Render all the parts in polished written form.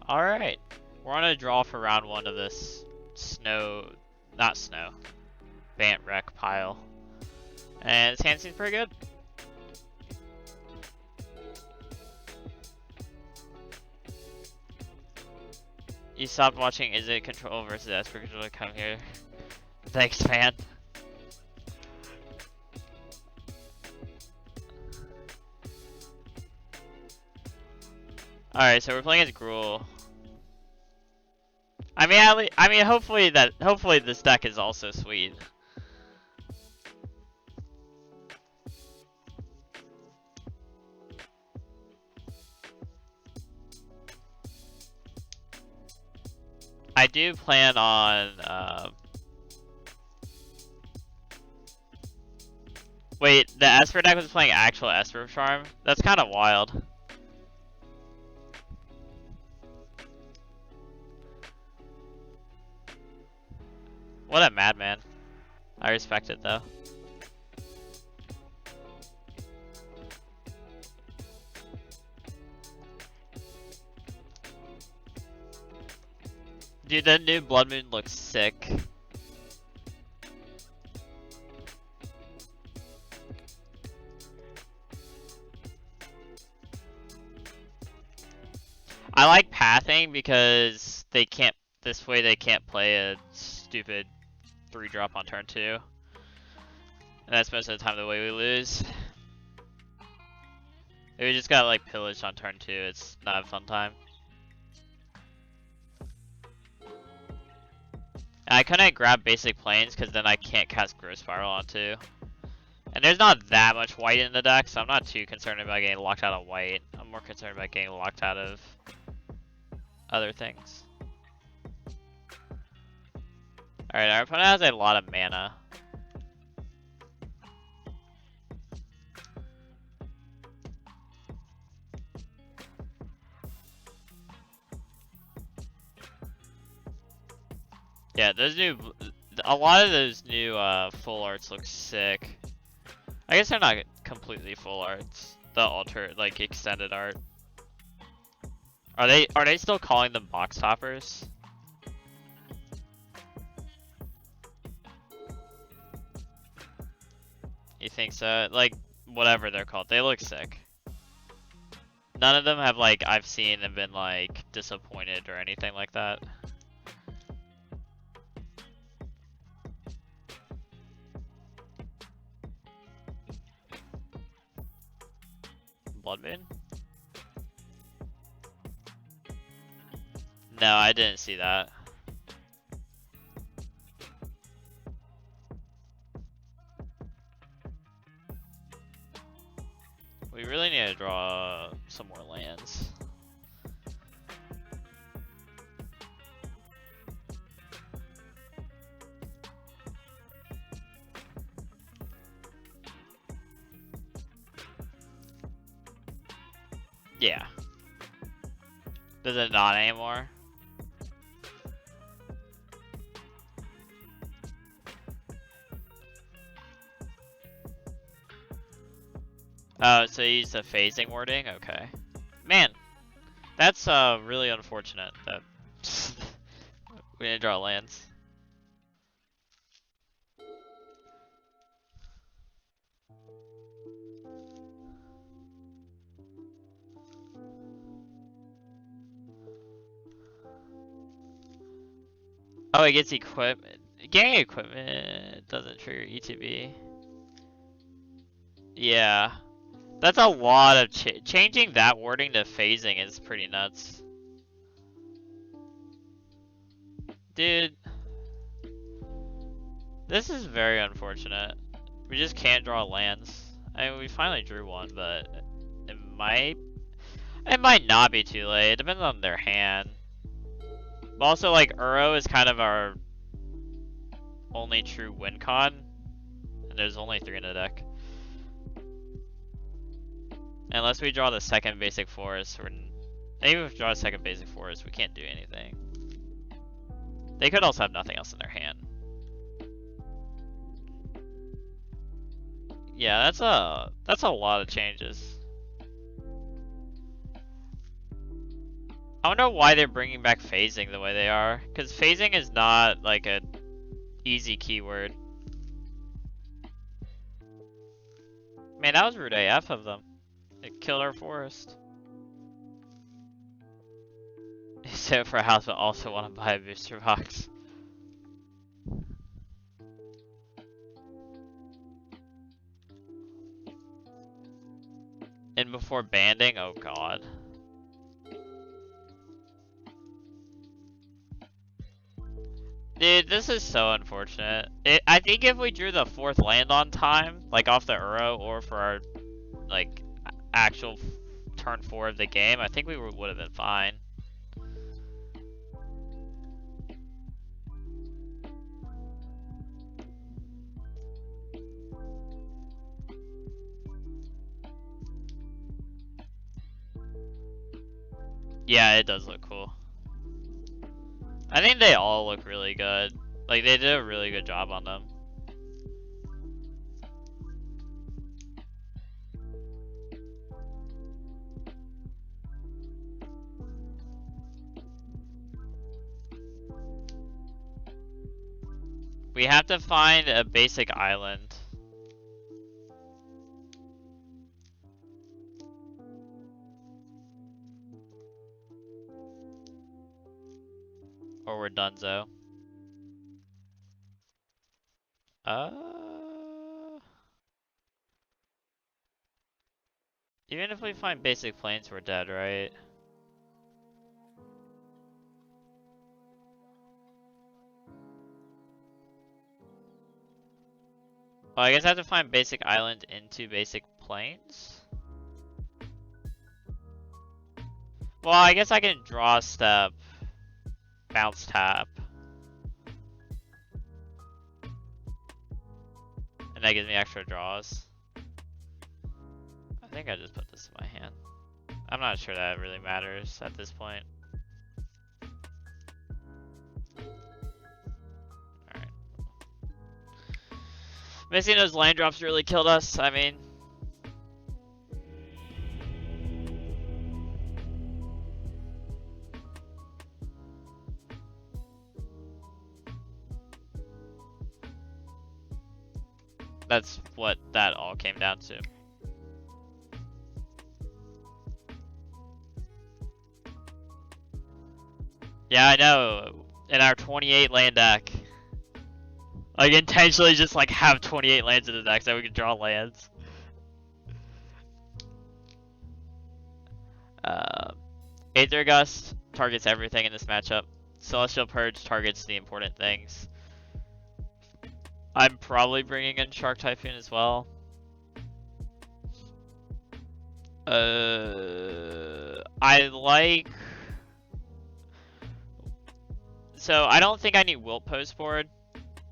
Alright. We're on a draw for round 1 of this Bant Rec pile. And this hand seems pretty good. You stopped watching Is It Control versus Esper Control to come here. Thanks, man. Alright, so we're playing as Gruul. I mean, hopefully this deck is also sweet. I do plan on, wait, the Esper deck was playing actual Esper Charm? That's kind of wild. What a madman. I respect it though. Dude, the new Blood Moon looks sick. I like pathing because they can't play a stupid 3-drop on turn 2. And that's most of the time the way we lose. If we just got like pillaged on turn 2, it's not a fun time. I couldn't grab basic planes because then I can't cast Growth Spiral on 2. And there's not that much white in the deck, so I'm not too concerned about getting locked out of white. I'm more concerned about getting locked out of other things. Alright, our opponent has a lot of mana. Yeah, a lot of those new full arts look sick. I guess they're not completely full arts. The like extended art. Are they still calling them box toppers? You think so? Like, whatever they're called, they look sick. None of them have like I've seen and been like disappointed or anything like that. Blood Moon? No, I didn't see that. We really need to draw some more lands. Yeah. Does it not anymore? Oh, so you use the phasing wording? Okay. Man, that's really unfortunate that we didn't draw lands. Oh, it gets equipment. Getting equipment doesn't trigger ETB. Yeah. That's a lot of changing that wording to phasing is pretty nuts. Dude. This is very unfortunate. We just can't draw lands. I mean, we finally drew one, but it might not be too late. It depends on their hand. But also, like, Uro is kind of our only true win con. And there's only 3 in the deck. Unless we draw the second basic forest, even if we draw a second basic forest, we can't do anything. They could also have nothing else in their hand. Yeah, that's a lot of changes. I don't know why they're bringing back phasing the way they are, because phasing is not like a easy keyword. Man, that was rude AF of them. It killed our forest. Save for a house, but also want to buy a booster box. And before banding, oh god. Dude, this is so unfortunate. I think if we drew the 4th land on time, like off the Uro, or for our, like, actual turn 4 of the game, I think we would have been fine. Yeah, it does look cool. I think they all look really good. Like, they did a really good job on them. We have to find a basic island. Or we're donezo. Even if we find basic planes, we're dead, right? Well, I guess I have to find basic island into basic planes. Well, I guess I can draw step, bounce tap. And that gives me extra draws. I think I just put this in my hand. I'm not sure that really matters at this point. Alright. Missing those land drops really killed us, I mean. That's what that all came down to. Yeah, I know. In our 28 land deck. Like, intentionally just like have 28 lands in the deck so we can draw lands. Aether Gust targets everything in this matchup. Celestial Purge targets the important things. I'm probably bringing in Shark Typhoon as well. I like... So, I don't think I need Wilt Post board,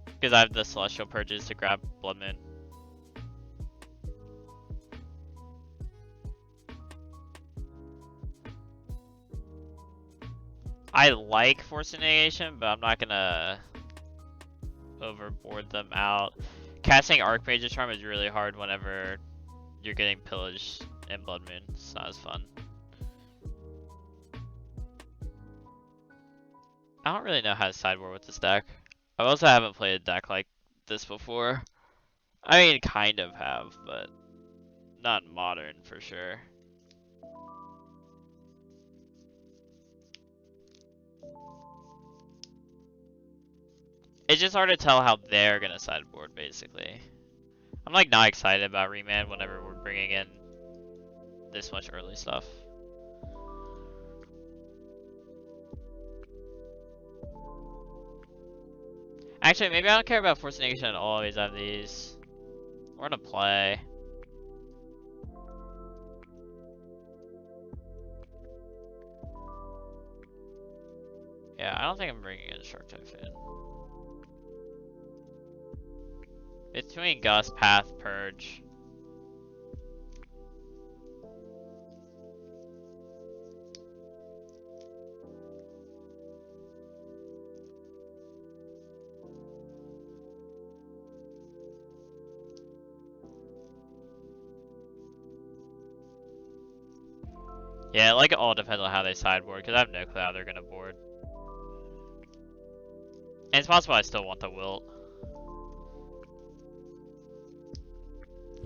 because I have the Celestial Purges to grab Blood Moon. I like Force Negation, but I'm not gonna overboard them out. Casting Archmage's Charm is really hard whenever you're getting pillaged in Blood Moon. It's not as fun. I don't really know how to sideboard with this deck. I also haven't played a deck like this before. I mean, kind of have, but not modern for sure. It's just hard to tell how they're gonna sideboard, basically. I'm like not excited about Remand whenever we're bringing in this much early stuff. Actually, maybe I don't care about Force Negation at all. Always have these. We're gonna play. Yeah, I don't think I'm bringing in Shark Typhoon. Between Gust, Path, Purge. Yeah, like it all depends on how they sideboard, because I have no clue how they're gonna board. And it's possible I still want the wilt.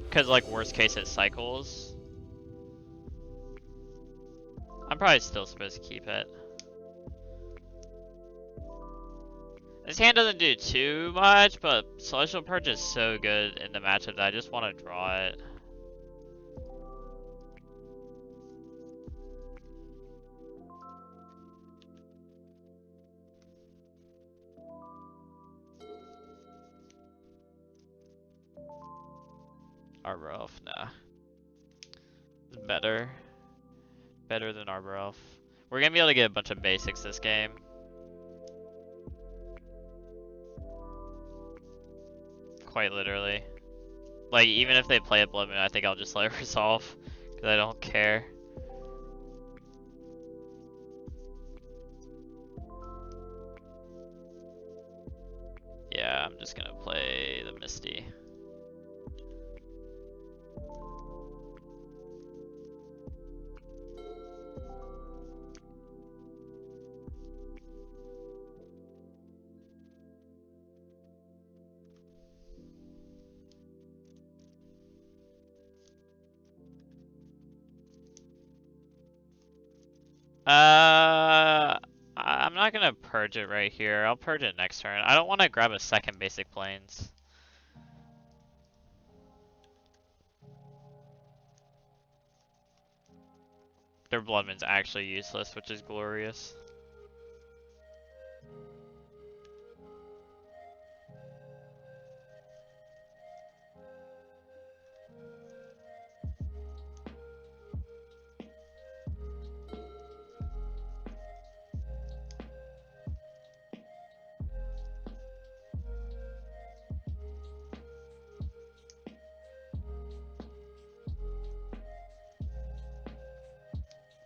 Because like worst case it cycles. I'm probably still supposed to keep it. This hand doesn't do too much, but Celestial Purge is so good in the matchup that I just want to draw it. Arbor Elf, nah. It's better. Better than Arbor Elf. We're gonna be able to get a bunch of basics this game. Quite literally. Like, even if they play a Blood Moon, I think I'll just let it resolve. Because I don't care. Yeah, I'm just gonna play the Misty. I'm not gonna purge it right here. I'll purge it next turn. I don't want to grab a second basic plains. Their Blood Moon's actually useless, which is glorious.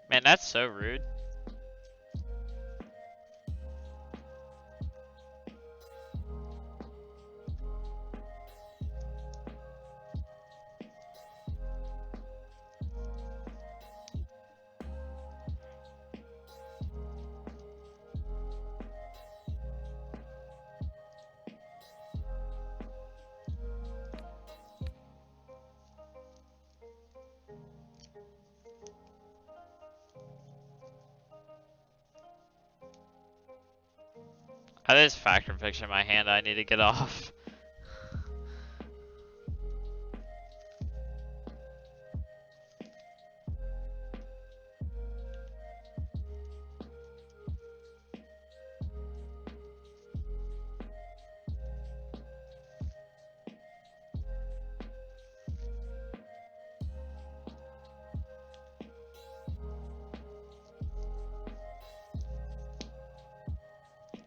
Man, that's so rude. I have this Factor Fiction in my hand I need to get off.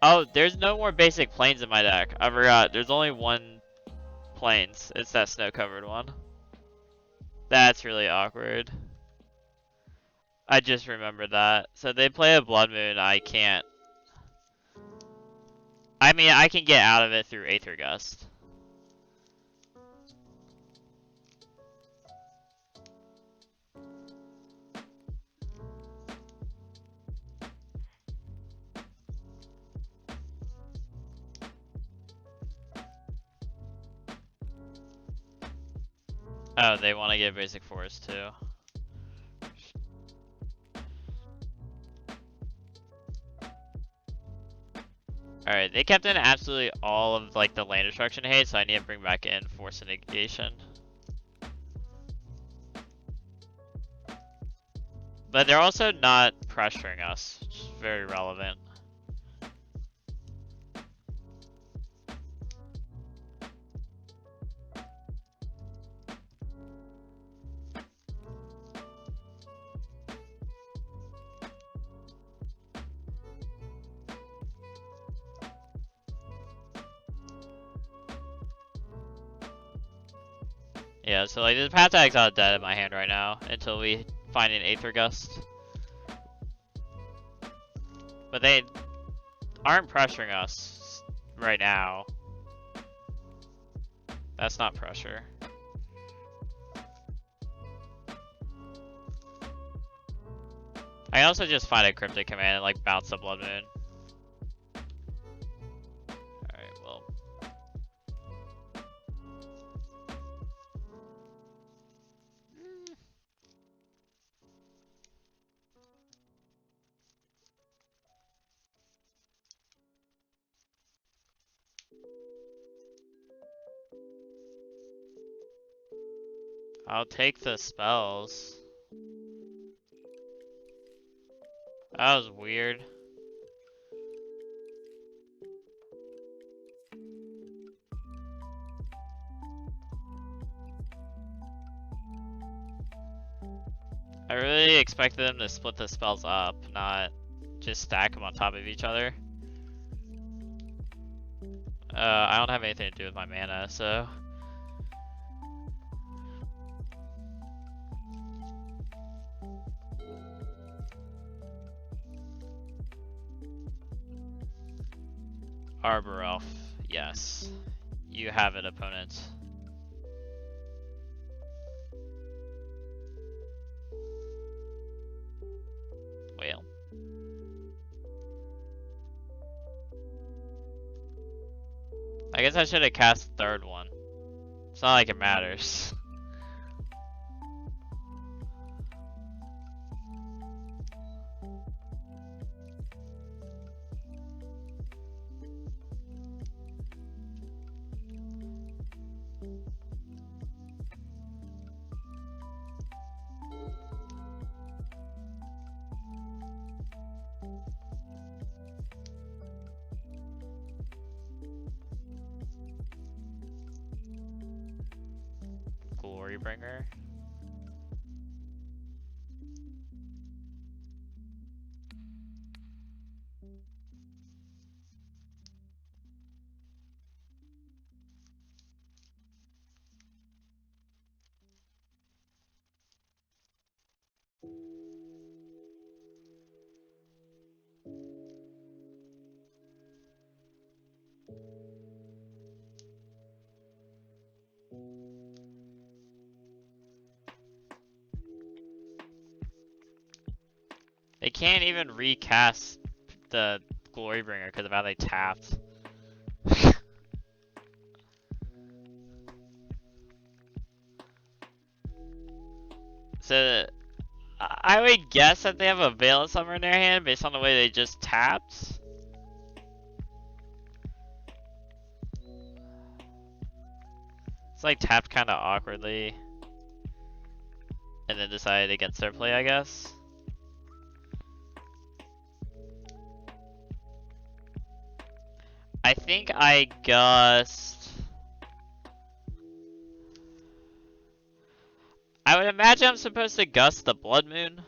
Oh, there's no more basic plains in my deck. I forgot. There's only one plains. It's that snow-covered one. That's really awkward. I just remembered that. So they play a Blood Moon. I can't. I mean, I can get out of it through Aether Gust. Oh, they want to get basic forest too. Alright, they kept in absolutely all of like the land destruction hate, so I need to bring back in force and negation. But they're also not pressuring us, which is very relevant. Yeah, so like the path to exile is dead in my hand right now until we find an Aether Gust. But they aren't pressuring us right now. That's not pressure. I can also just find a cryptic command and like bounce the Blood Moon. Alright, well. I'll take the spells. That was weird. I really expected them to split the spells up, not just stack them on top of each other. I don't have anything to do with my mana, so. Arbor Elf, yes. You have it, opponent. Well. I guess I should have cast the third one. It's not like it matters. Glorybringer. They can't even recast the Glorybringer because of how they tapped. So, I would guess that they have a Veil of Summer in their hand based on the way they just tapped. It's like tapped kind of awkwardly. And then decided against their play, I guess. I think I gust. I would imagine I'm supposed to gust the Blood Moon.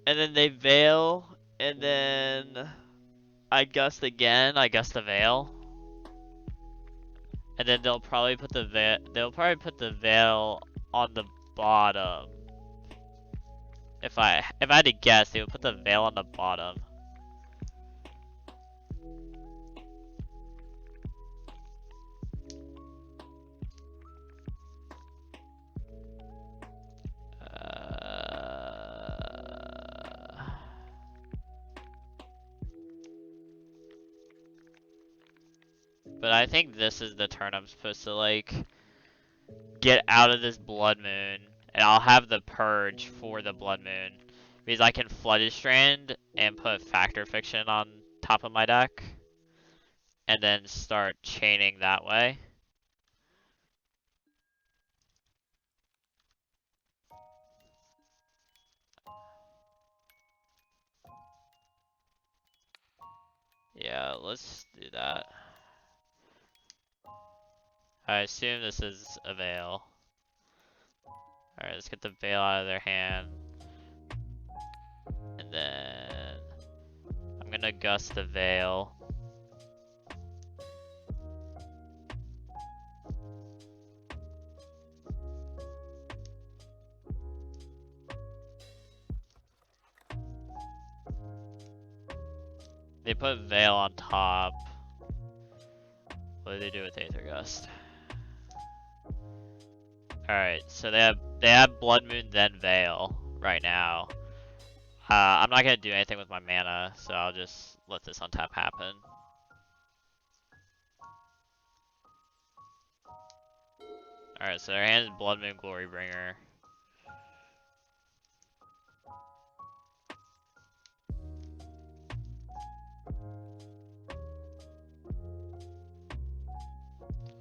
And then they Veil, and then I gust again, I gust the Veil. And then they'll probably put the veil on the bottom. If I had to guess, they would put the veil on the bottom. But I think this is the turn I'm supposed to like get out of this Blood Moon, and I'll have the Purge for the Blood Moon because I can Flooded Strand and put Factor Fiction on top of my deck, and then start chaining that way. Yeah, let's do that. I assume this is a Veil. Alright, let's get the Veil out of their hand. And then I'm gonna gust the Veil. They put Veil on top. What do they do with Aether Gust? Alright, so they have Blood Moon then Veil. right now. I'm not gonna do anything with my mana, so I'll just let this untap happen. Alright, so their hand is Blood Moon Glorybringer.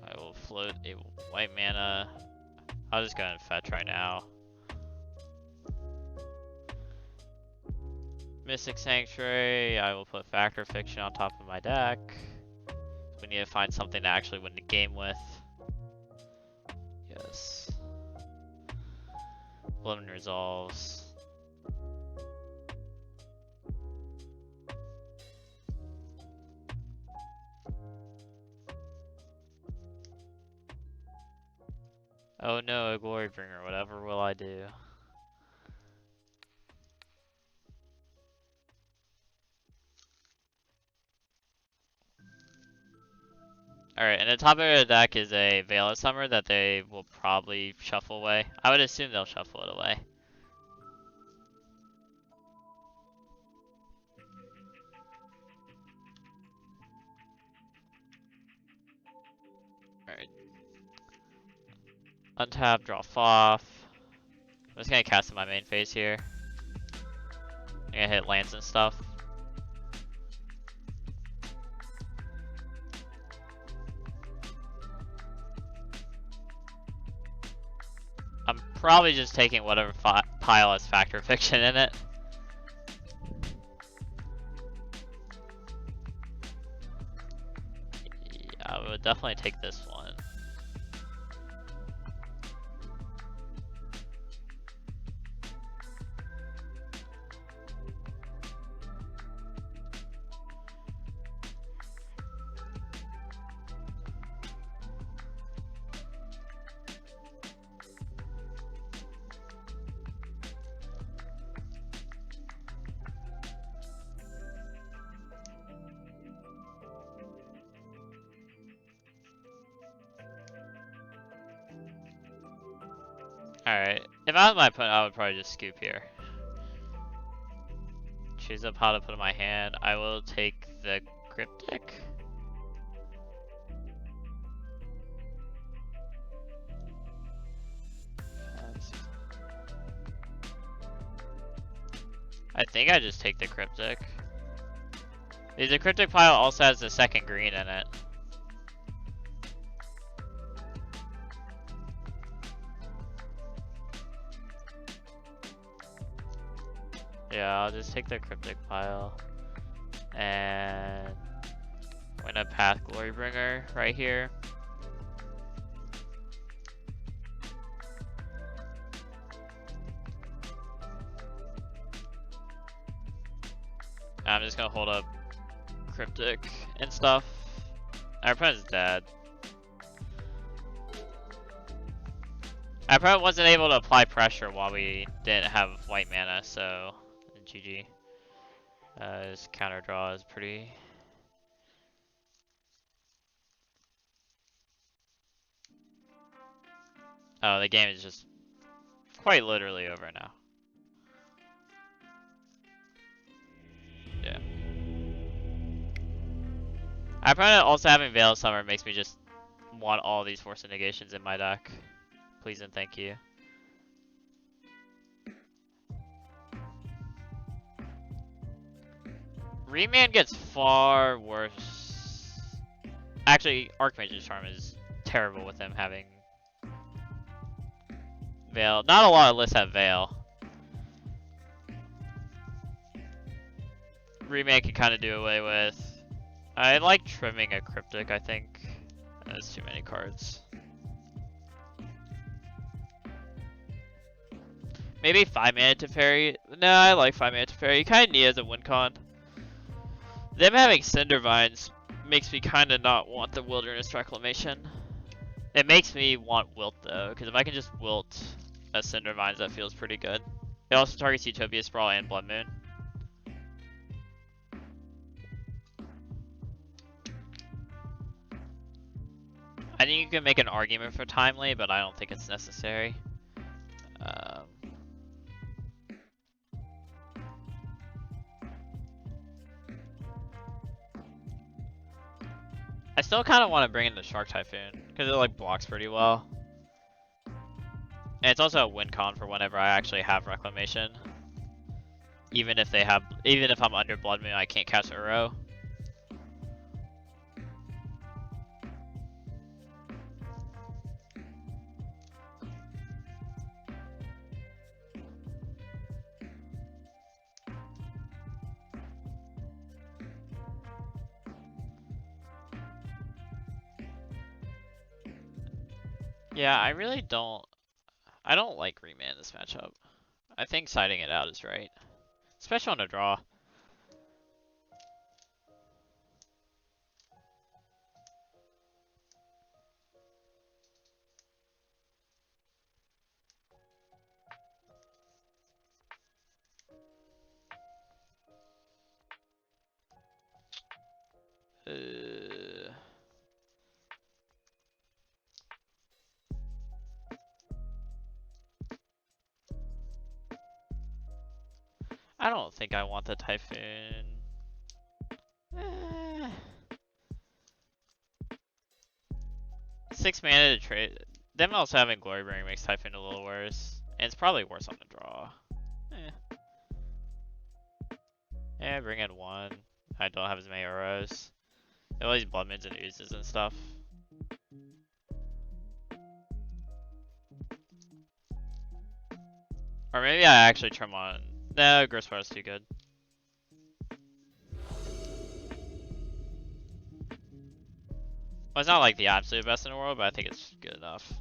I will float a white mana. I'll just go and fetch right now. Mystic Sanctuary, I will put Factor Fiction on top of my deck. We need to find something to actually win the game with. Yes. Blood Moon Resolves. Oh no, a Glorybringer, whatever will I do? Alright, and the top of the deck is a Veil of Summer that they will probably shuffle away. I would assume they'll shuffle it away. Alright. Untap, draw off. I'm just gonna cast in my main phase here. I'm gonna hit lands and stuff. I'm probably just taking whatever pile has Factor Fiction in it. Yeah, I would definitely take this one. Alright, if I was my opponent, I would probably just scoop here. Choose up how to put in my hand. I will take the Cryptic. I think I just take the Cryptic. The Cryptic pile also has the second green in it. Yeah, I'll just take the Cryptic pile. And I'm gonna path Glorybringer right here. I'm just gonna hold up Cryptic and stuff. Our opponent's dead. I probably wasn't able to apply pressure while we didn't have white mana, so GG. His counter draw is pretty. Oh, the game is just quite literally over now. Yeah. I probably also having Veil of Summer makes me just want all these Force of Negations in my deck. Please and thank you. Remand gets far worse. Actually, Archmage's Charm is terrible with him having Veil. Not a lot of lists have Veil. Remand can kind of do away with. I like trimming a Cryptic, I think. That's too many cards. Maybe 5 mana Teferi. No, I like 5 mana Teferi. You kind of need it as a win con. Them having Cindervines makes me kind of not want the Wilderness Reclamation. It makes me want Wilt though, because if I can just Wilt a Cindervines, that feels pretty good. It also targets Utopia Sprawl and Blood Moon. I think you can make an argument for Timely, but I don't think it's necessary. I still kind of want to bring in the Shark Typhoon because it like blocks pretty well. And it's also a win con for whenever I actually have Reclamation. Even if I'm under Blood Moon, I can't cast Uro. Yeah, I really don't. I don't like Remand this matchup. I think siding it out is right, especially on a draw. I don't think I want the Typhoon. 6 mana to trade. Them also having Glorybringer makes Typhoon a little worse. And it's probably worse on the draw. Yeah, bring in 1. I don't have as many Uros. All these Blood Moons and Oozes and stuff. Or maybe I actually trim on. No, Gristbar is too good. Well, it's not like the absolute best in the world, but I think it's good enough.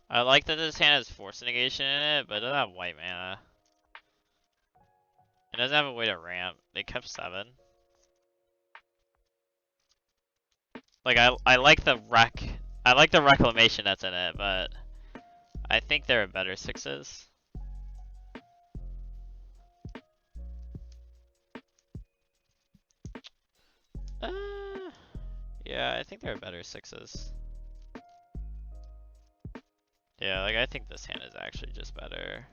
I like that this hand has Force Negation in it, but it doesn't have white mana. It doesn't have a way to ramp. They kept 7. Like I like the Reclamation that's in it, but I think there are better 6s. Yeah, I think there are better 6s. Yeah, like I think this hand is actually just better.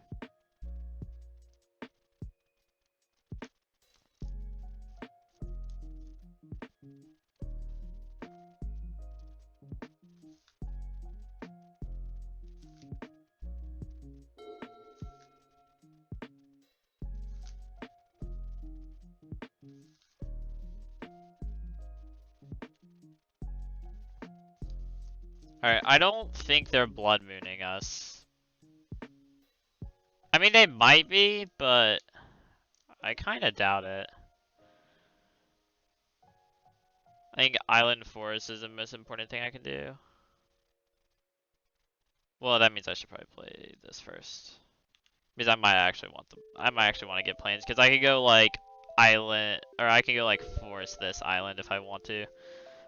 Alright, I don't think they're Blood Mooning us. I mean, they might be, but I kind of doubt it. I think Island Forest is the most important thing I can do. Well, that means I should probably play this first. Because I might actually want to get planes. Because I could go like Island, or I can go like Forest this island if I want to.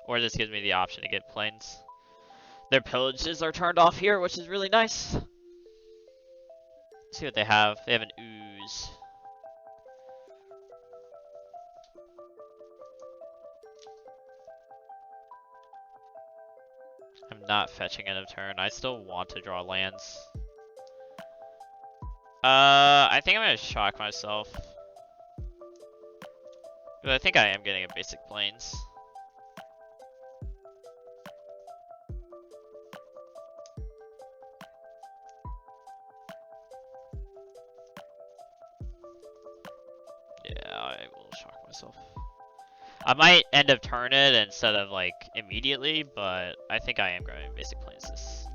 Or this gives me the option to get planes. Their pillages are turned off here, which is really nice. Let's see what they have. They have an Ooze. I'm not fetching end of turn. I still want to draw lands. I think I'm gonna shock myself. But I think I am getting a basic planes. Yeah, I will shock myself. I might end up turn it instead of like immediately, but I think I am grabbing basic planes this.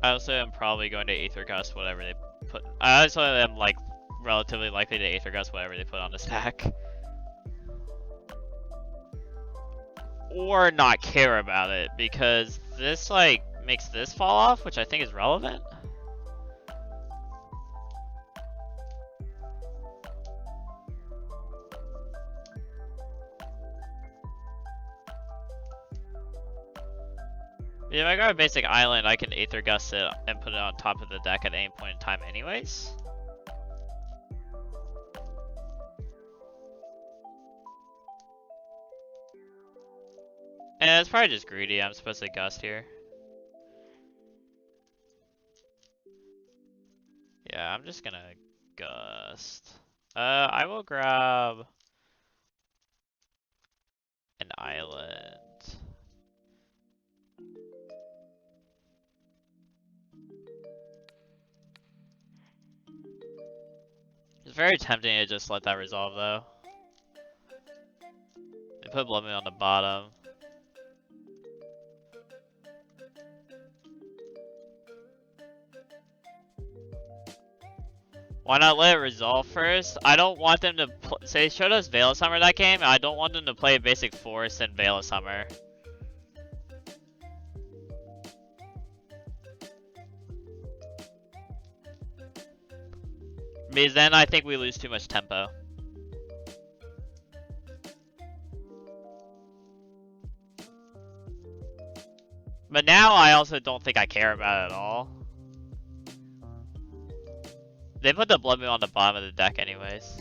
I also am probably going to Aether Gust whatever they put. I also am like relatively likely to Aether Gust whatever they put on the stack. Or not care about it, because this like makes this fall off, which I think is relevant. If I got a basic island, I can Aether Gust it and put it on top of the deck at any point in time anyways. And it's probably just greedy. I'm supposed to gust here. Yeah, I'm just gonna gust. I will grab an island. It's very tempting to just let that resolve though. They put Blood Moon on the bottom. Why not let it resolve first? I don't want them to say they showed us Veil of Summer that game. I don't want them to play basic force and Veil of Summer. Because then I think we lose too much tempo. But now I also don't think I care about it at all. They put the Blood Moon on the bottom of the deck anyways.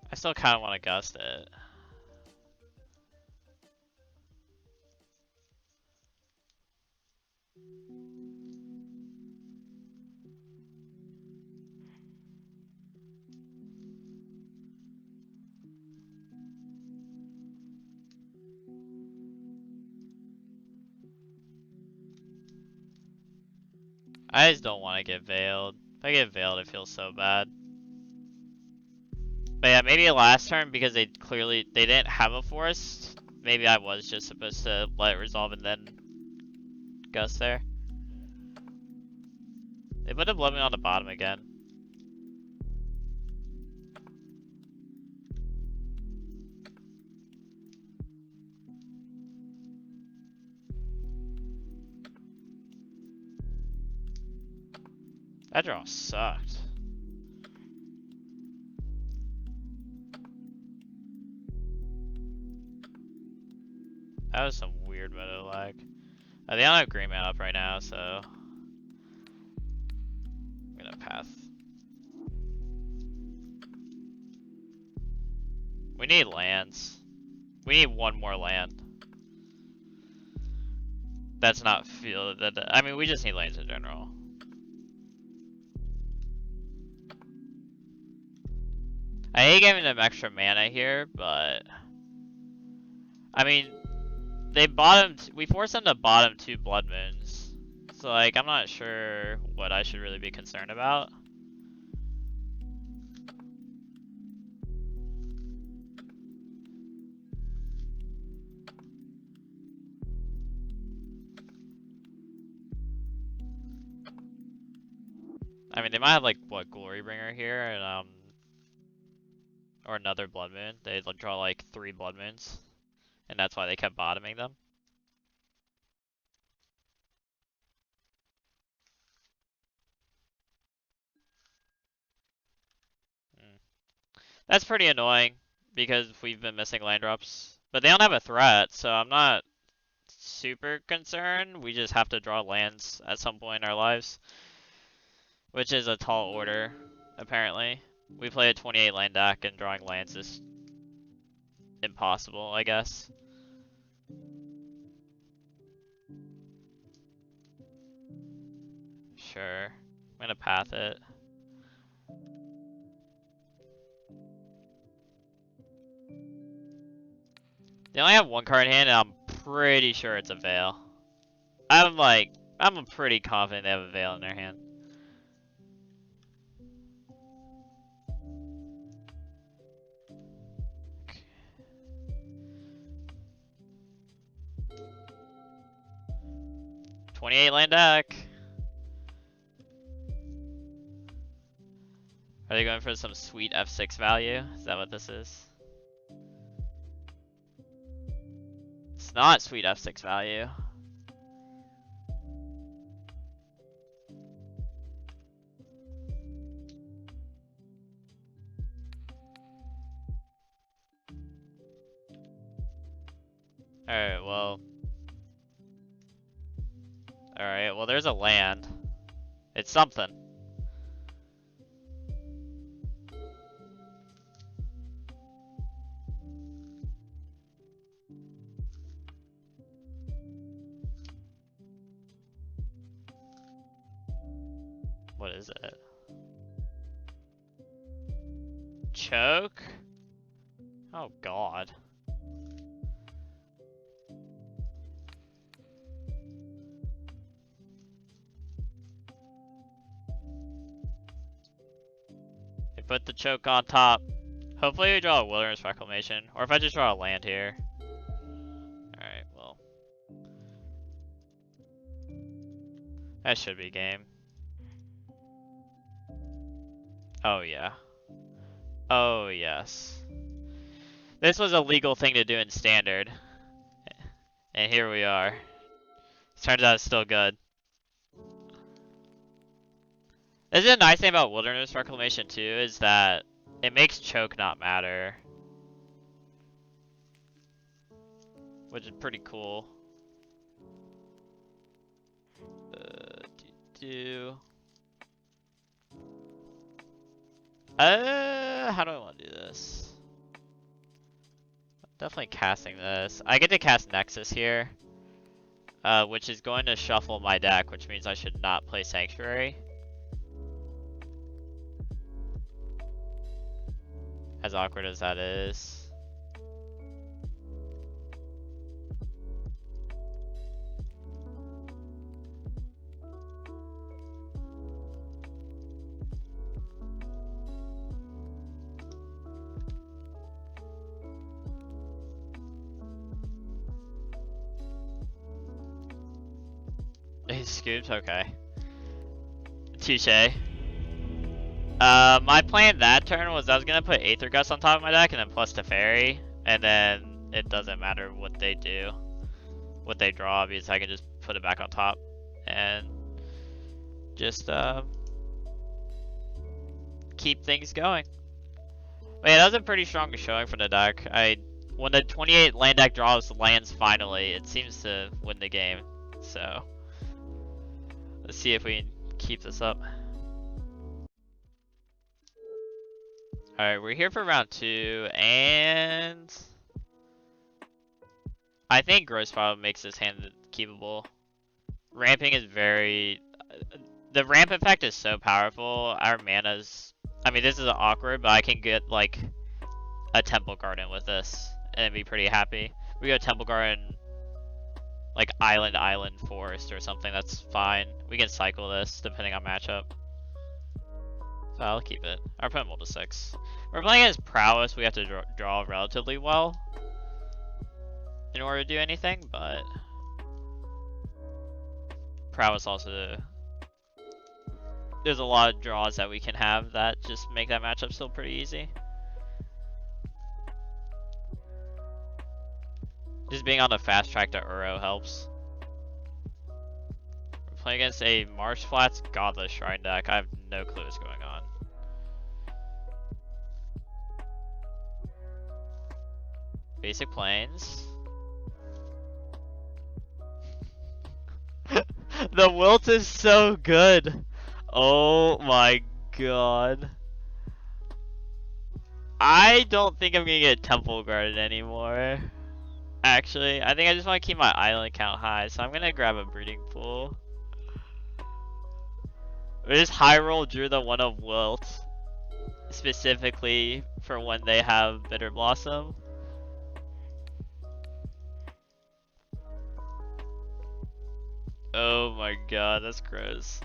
I still kind of want to gust it. I just don't want to get veiled. If I get veiled, it feels so bad. But yeah, maybe last turn because they didn't have a forest. Maybe I was just supposed to let it resolve and then gust there. They put the Blood Moon on the bottom again. That draw sucked. That was some weird meta lag. They don't have green man up right now, so I'm gonna pass. We need lands. We need one more land. That's not fielded. I mean, we just need lands in general. I hate giving them extra mana here, but I mean, we forced them to bottom 2 Blood Moons. So like, I'm not sure what I should really be concerned about. I mean, they might have like, what, Glorybringer here, and or another Blood Moon. They'd draw like 3 Blood Moons, and that's why they kept bottoming them. That's pretty annoying, because we've been missing land drops. But they don't have a threat, so I'm not super concerned. We just have to draw lands at some point in our lives. Which is a tall order, apparently. We play a 28 land deck, and drawing lands is impossible, I guess. Sure. I'm gonna path it. They only have 1 card in hand, and I'm pretty sure it's a Veil. I'm pretty confident they have a Veil in their hand. 28 land deck. Are they going for some sweet F6 value? Is that what this is? It's not sweet F6 value. Alright, well. Alright, well there's a land. It's something. What is it? Choke? Oh god. They put the choke on top. Hopefully we draw a Wilderness Reclamation, or if I just draw a land here. Alright, well. That should be game. Oh yeah. Oh yes. This was a legal thing to do in Standard. And here we are. Turns out it's still good. This is a nice thing about Wilderness Reclamation too, is that it makes choke not matter. Which is pretty cool. How do I want to do this? Definitely casting this. I get to cast Nexus here, which is going to shuffle my deck, which means I should not play Sanctuary. As awkward as that is. He scoops? Okay. Touché. My plan that turn was I was gonna put Aether Gust on top of my deck and then plus Teferi, and then it doesn't matter what they do, what they draw, because I can just put it back on top and just keep things going. But yeah, that was a pretty strong showing for the deck. When the 28 land deck draws lands finally, it seems to win the game. So let's see if we can keep this up. Alright, we're here for round 2, and I think Gross File makes this hand keepable. Ramping is very... the ramp effect is so powerful. Our mana's... I mean, this is awkward, but I can get, like, a Temple Garden with this, and be pretty happy. We go Temple Garden, like, Island, Forest, or something, that's fine. We can cycle this, depending on matchup. So I'll keep it. Our opponent rolled a 6. We're playing against Prowess, we have to draw relatively well in order to do anything, but Prowess also... there's a lot of draws that we can have that just make that matchup still pretty easy. Just being on the fast track to Uro helps. We're playing against a Marsh Flats Godless Shrine deck. I have no clue what's going on. Basic Plains. The Wilt is so good. Oh my god. I don't think I'm gonna get Temple Garden anymore. Actually, I think I just want to keep my island count high, so I'm gonna grab a Breeding Pool. We just high roll drew the one of Wilt, specifically for when they have Bitter Blossom. Oh my god, that's gross.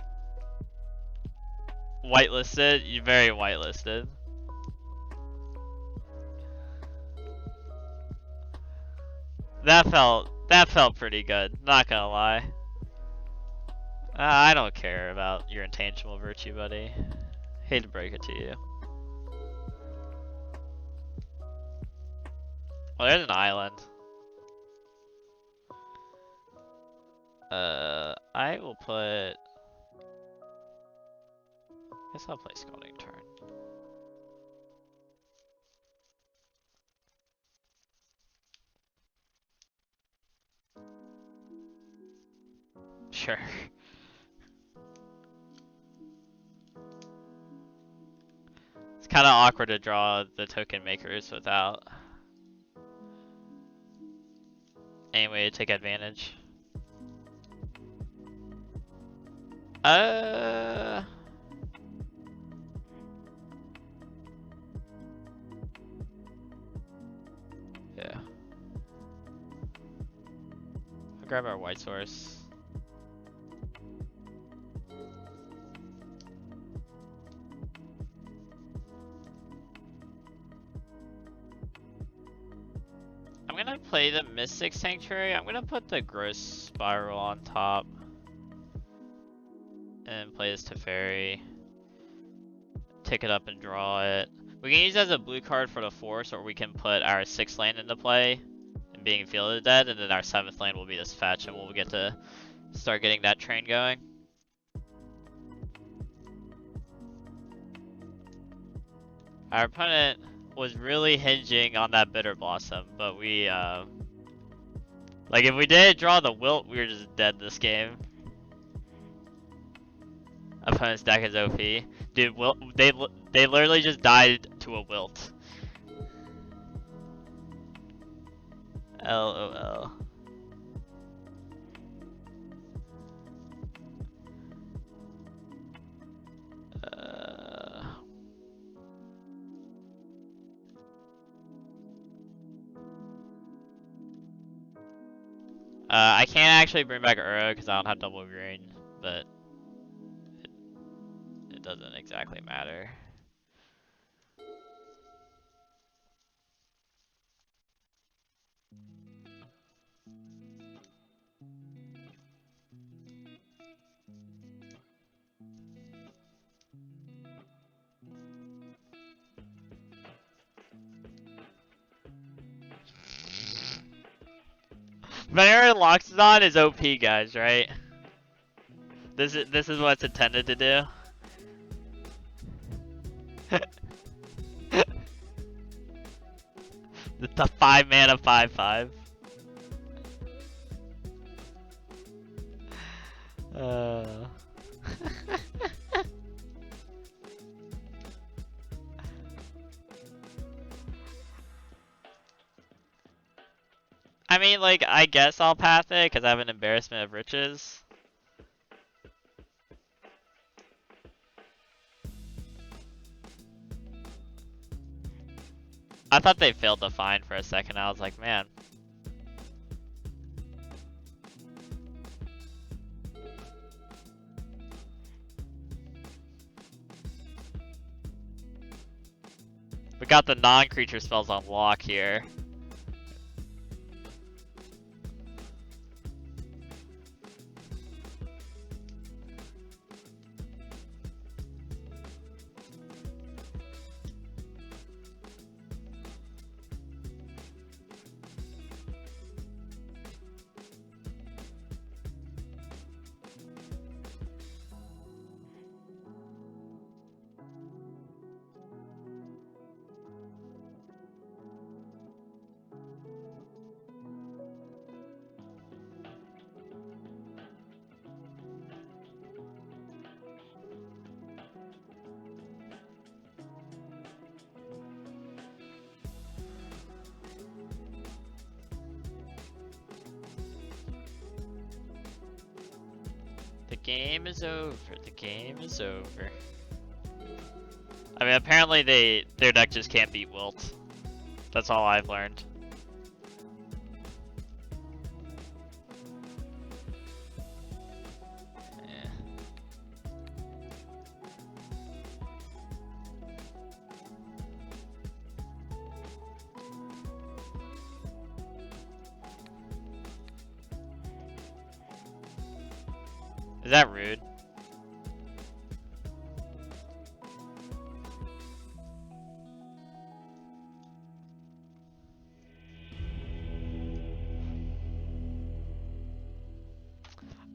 Whitelisted? You're very whitelisted. That felt pretty good, not gonna lie. I don't care about your intangible virtue, buddy. Hate to break it to you. Well, there's an island. I will put... Guess I'll play Scalding Turn. Sure. It's kind of awkward to draw the token makers without any way to take advantage. Yeah. I'll grab our white source. I'm gonna play the Mystic Sanctuary. I'm gonna put the Gross Spiral on top. And play this Teferi. Tick it up and draw it. We can use it as a blue card for the force, or we can put our 6th land into play and being Field of Dead, and then our 7th land will be this fetch, and we'll get to start getting that train going. Our opponent was really hinging on that Bitter Blossom, but we, like if we didn't draw the Wilt, we were just dead this game. Opponent's deck is OP. Dude, they literally just died to a Wilt. LOL. I can't actually bring back Uro because I don't have double green, but it doesn't exactly matter. Vanilla Loxodon is OP, guys, right? This is what it's intended to do. The 5 mana 5/5. I mean, like, I guess I'll path it because I have an embarrassment of riches. I thought they failed to find for a second. I was like, man. We got the non-creature spells on lock here. The game is over. The game is over. I mean, apparently their deck just can't beat Wilt. That's all I've learned. Yeah. Is that rude?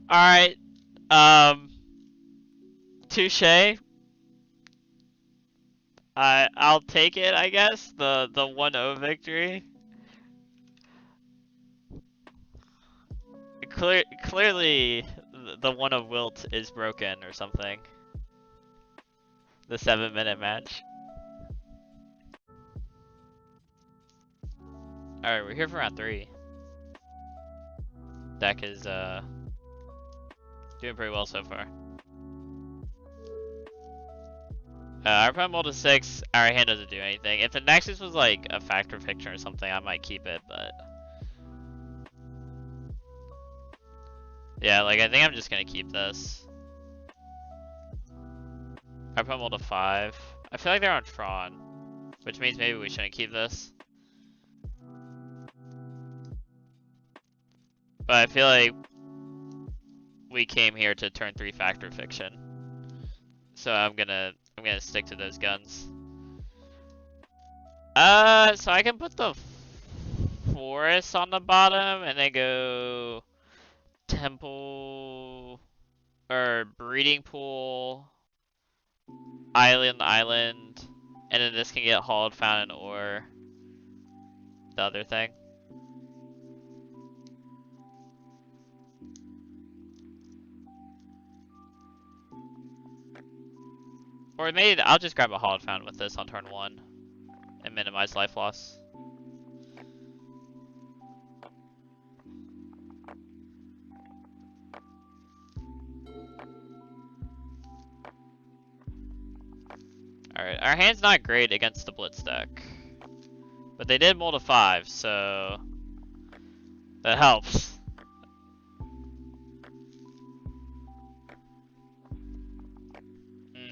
Alright, touche. I'll take it, I guess. The 1-0 victory. Clearly, the one of Wilt is broken or something. The 7-minute match. Alright, we're here for round 3. Deck is doing pretty well so far. Our opponent rolled a 6, our hand doesn't do anything. If the Nexus was like a factor fiction or something, I might keep it, but... Yeah, like I think I'm just gonna keep this. Our opponent rolled a 5. I feel like they're on Tron, which means maybe we shouldn't keep this. But I feel like we came here to turn 3 factor fiction. So I'm gonna stick to those guns. So I can put the forest on the bottom and then go temple or breeding pool, island, and then this can get hauled, fountain, or the other thing. Or maybe I'll just grab a hauled fountain with this on turn 1 and minimize life loss. Alright, our hand's not great against the blitz deck. But they did mold a 5, so that helps.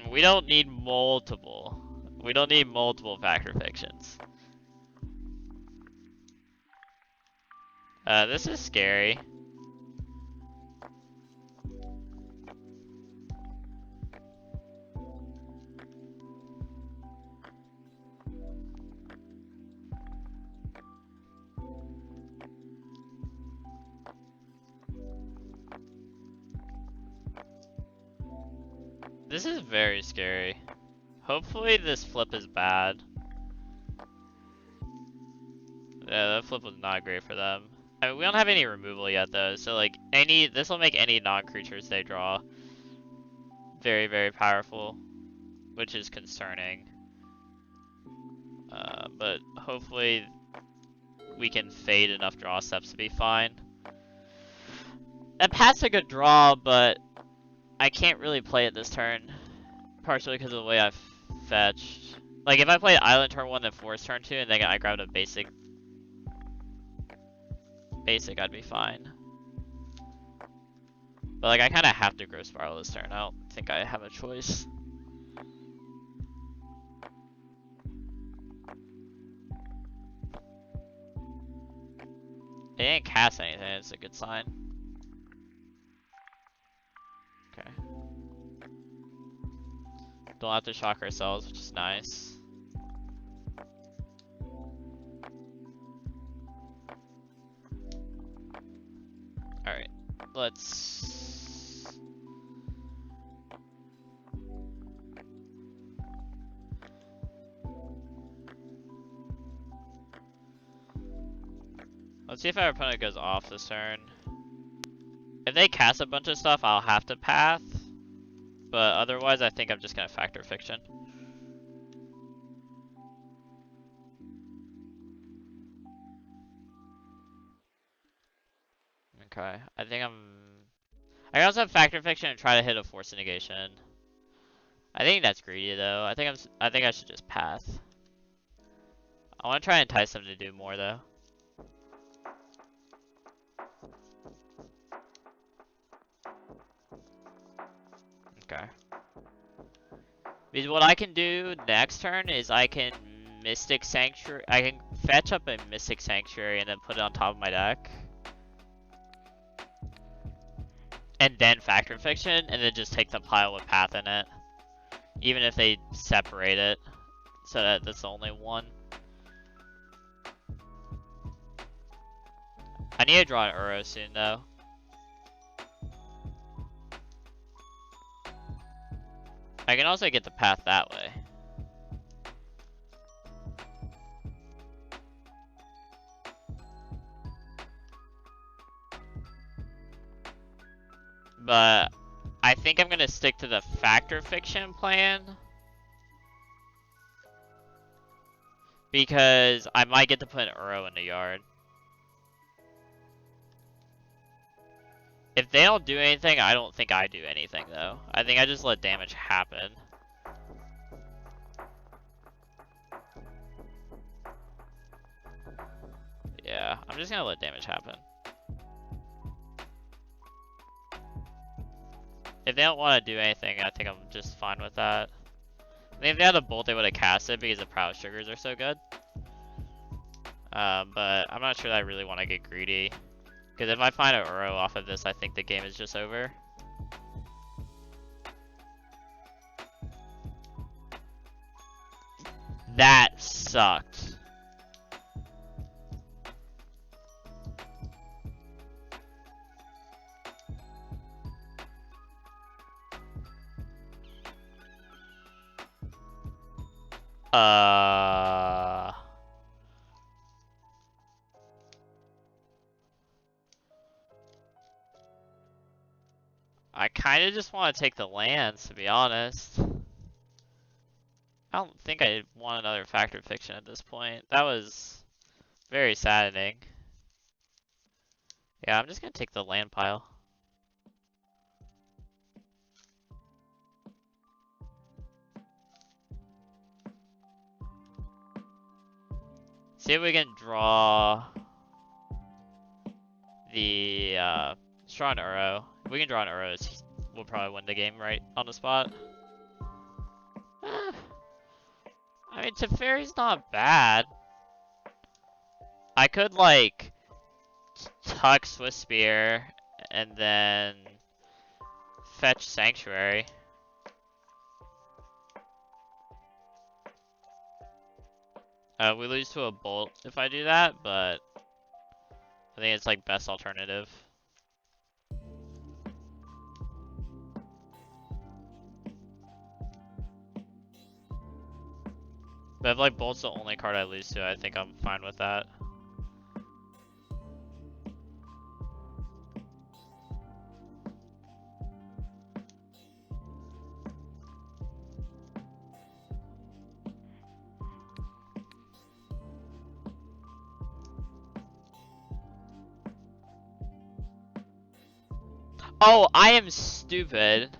We don't need multiple. We don't need multiple factor fictions. This is scary. This is very scary. Hopefully this flip is bad. Yeah, that flip was not great for them. I mean, we don't have any removal yet though, so like this will make any non-creatures they draw very, very powerful, which is concerning. But hopefully we can fade enough draw steps to be fine. And pass a good draw, but I can't really play it this turn, partially because of the way I've fetched. Like if I played Island turn 1 then Forest turn 2 and then I grabbed a basic, I'd be fine. But like I kind of have to Growth Spiral this turn. I don't think I have a choice. They didn't cast anything, it's a good sign. Okay. Don't have to shock ourselves, which is nice. Alright, let's... Let's see if our opponent goes off this turn. If they cast a bunch of stuff, I'll have to path. But otherwise, I think I'm just gonna factor fiction. Okay, I think I can also have factor fiction and try to hit a force negation. I think that's greedy though. I think I should just path. I want to try and entice them to do more though. Okay. Because what I can do next turn is I can Mystic Sanctuary. I can fetch up a Mystic Sanctuary and then put it on top of my deck. and then Factor Fiction, and then just take the pile with Path in it. Even if they separate it, so that that's the only one. I need to draw an Uro soon, though. I can also get the path that way. But I think I'm gonna stick to the Factor Fiction plan. Because I might get to put an Uro in the yard. If they don't do anything, I don't think I do anything, though. I think I just let damage happen. Yeah, I'm just gonna let damage happen. If they don't want to do anything, I think I'm just fine with that. I think if they had a bolt, they would have cast it because the prowess triggers are so good. But I'm not sure that I really want to get greedy. Because if I find an Uro off of this, I think the game is just over. That sucked. I kind of just want to take the lands, to be honest. I don't think I want another Factor Fiction at this point. That was very saddening. Yeah, I'm just gonna take the land pile. See if we can draw the let's draw an Uro. If we can draw an Uro, we'll probably win the game right on the spot. I mean, Teferi's not bad. I could like tuck Swiss Spear and then fetch Sanctuary. We lose to a bolt if I do that, but I think it's like best alternative. But if like bolt's the only card I lose to, I think I'm fine with that. Oh, I am stupid.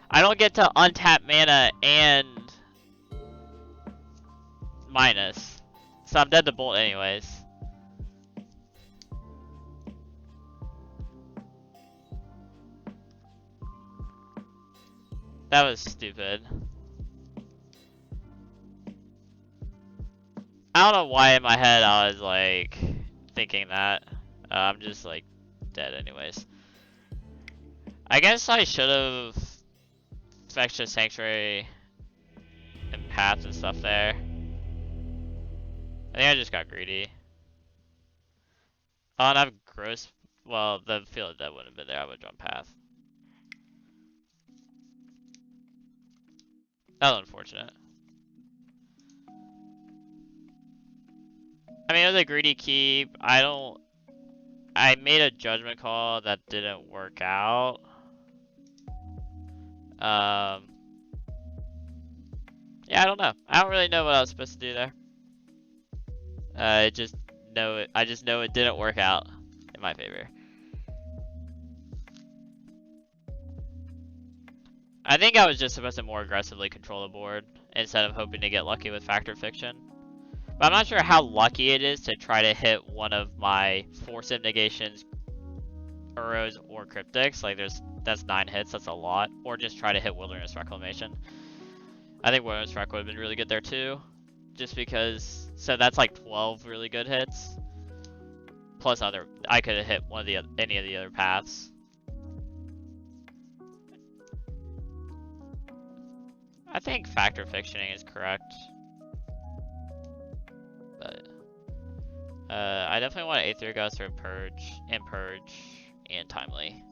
I don't get to untap mana and minus. So I'm dead to bolt anyways. That was stupid. I don't know why in my head I was like thinking that. I'm just like dead anyways. I guess I should have fetched a Sanctuary and Path and stuff there. I think I just got greedy. Oh, and I've gross. Well, the Field of Dead wouldn't have been there. I would have drawn Path. That was unfortunate. I mean, it was a greedy keep. I made a judgment call that didn't work out. Yeah, I don't know. I don't really know what I was supposed to do there. I just know it didn't work out in my favor. I think I was just supposed to more aggressively control the board instead of hoping to get lucky with Factor Fiction. But I'm not sure how lucky it is to try to hit one of my Force of Negations, Uros, or Cryptics. Like that's 9 hits, that's a lot. Or just try to hit Wilderness Reclamation. I think Wilderness Rec would have been really good there too. Just because, so that's like 12 really good hits. Plus I could have hit any of the other paths. I think factor fictioning is correct. But I definitely want A3 Gust or Purge, and Timely.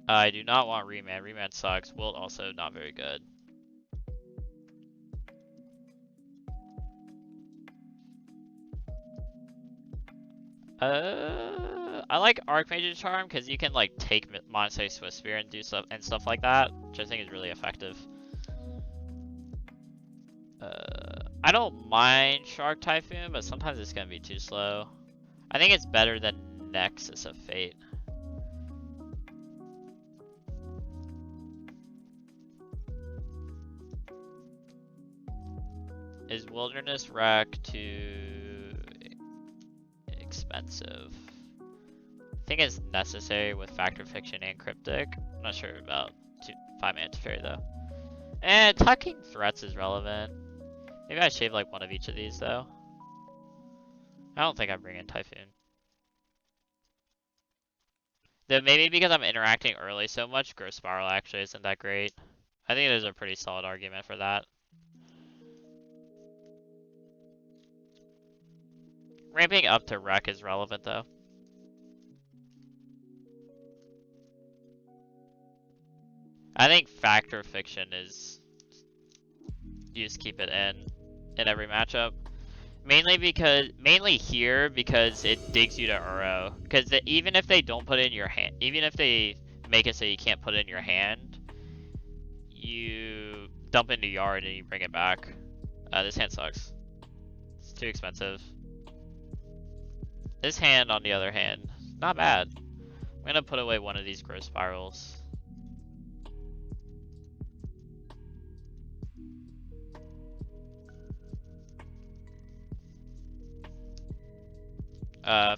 I do not want Remand. Remand sucks. Wilt also not very good. I like Archmage's Charm because you can like take Monster Swift Spear and do stuff like that, which I think is really effective. I don't mind Shark Typhoon, but sometimes it's gonna be too slow. I think it's better than Nexus of Fate. Is Wilderness Wreck too expensive? I think it's necessary with Factor Fiction and Cryptic. I'm not sure about 5-mana Teferi though. And Tucking Threats is relevant. Maybe I shave like one of each of these though. I don't think I bring in Typhoon. Though maybe because I'm interacting early so much, Growth Spiral actually isn't that great. I think there's a pretty solid argument for that. Ramping up to Wreck is relevant though. I think Factor Fiction is, you just keep it in every matchup. Mainly here because it digs you to Uro. Because even if they don't put it in your hand, even if they make it so you can't put it in your hand, you dump into Yard and you bring it back. This hand sucks. It's too expensive. This hand, on the other hand, not bad. I'm gonna put away one of these Growth Spirals.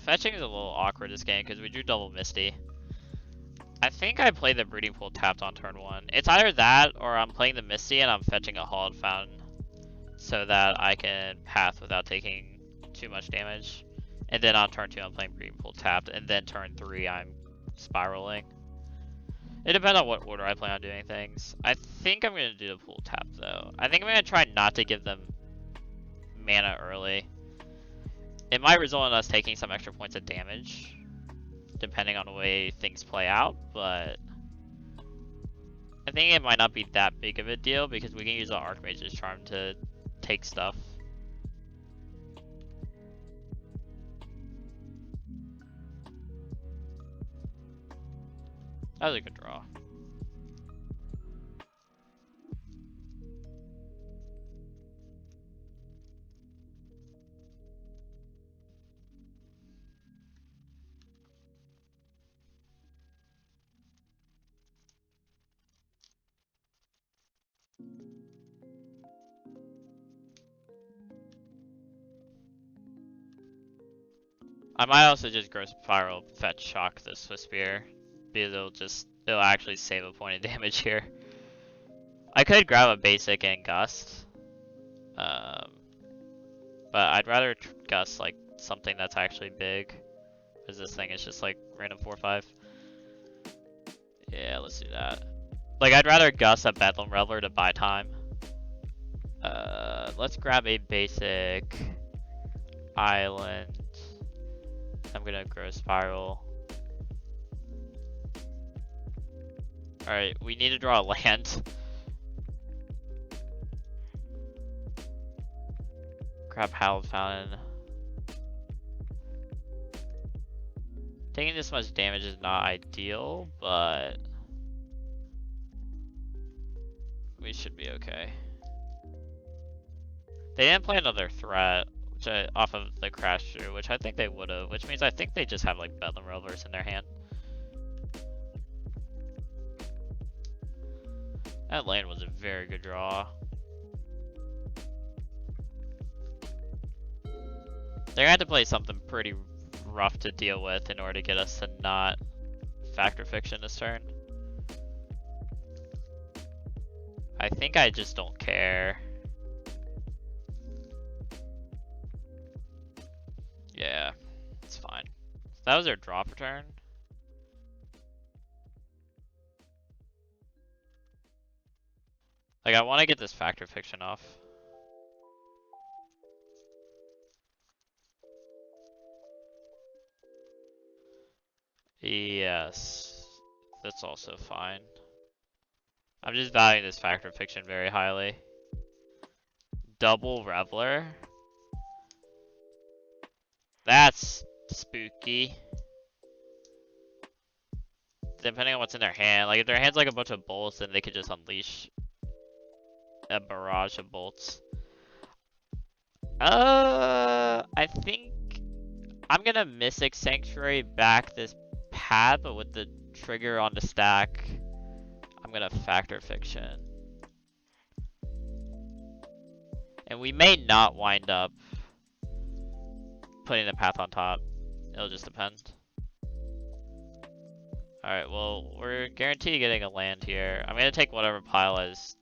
Fetching is a little awkward this game because we drew double Misty. I think I played the Breeding Pool tapped on turn 1. It's either that or I'm playing the Misty and I'm fetching a Hallowed Fountain so that I can path without taking too much damage. And then on turn 2 I'm playing Breeding Pool tapped, and then turn 3 I'm spiraling. It depends on what order I plan on doing things. I think I'm going to do the Pool tap though. I think I'm going to try not to give them mana early. It might result in us taking some extra points of damage, depending on the way things play out, but I think it might not be that big of a deal because we can use our Archmage's Charm to take stuff. That was a good draw. I might also just Growth Spiral, fetch Shock the Swift Spear, because it'll actually save a point of damage here. I could grab a basic and Gust, but I'd rather Gust like something that's actually big, because this thing is just like random 4/5. Yeah, let's do that. Like I'd rather Gust a Bedlam Reveler to buy time. Let's grab a basic Island. I'm gonna Growth Spiral. Alright, we need to draw a land. Grab Hallowed Fountain. Taking this much damage is not ideal, but we should be okay. They didn't play another threat, which off of the Crash Through, which I think they would have, which means I think they just have like Bedlam Revelers in their hand. That land was a very good draw. They're gonna have to play something pretty rough to deal with in order to get us to not Factor Fiction this turn. I think I just don't care. Yeah, it's fine. So that was their draw per turn. Like, I want to get this factor fiction off. Yes. That's also fine. I'm just valuing this factor fiction very highly. Double Reveler. That's spooky. Depending on what's in their hand. Like, if their hand's like a bunch of bolts, then they could just unleash a barrage of bolts. I think I'm gonna Mystic Sanctuary back this path, but with the trigger on the stack, I'm gonna Factor Fiction. And we may not wind up putting the path on top. It'll just depend. Alright, well, we're guaranteed getting a land here. I'm gonna take whatever pile has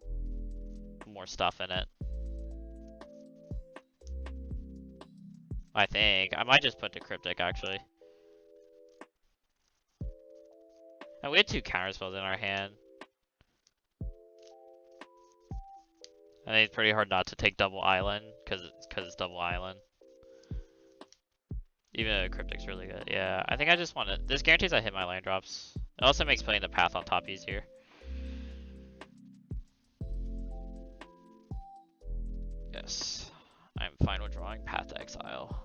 more stuff in it. I think. I might just put the Cryptic, actually. And we had 2 counterspells in our hand. I think it's pretty hard not to take Double Island, because it's Double Island. Even though Cryptic's really good. Yeah, I think I just want to... This guarantees I hit my land drops. It also makes putting the path on top easier. Yes. I'm fine with drawing Path to Exile.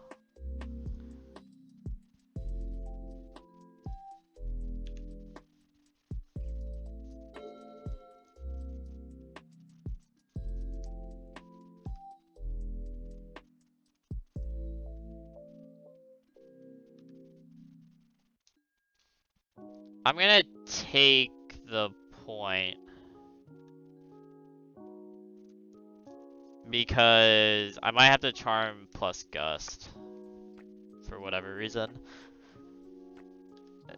I'm gonna take the point because I might have to charm plus gust for whatever reason.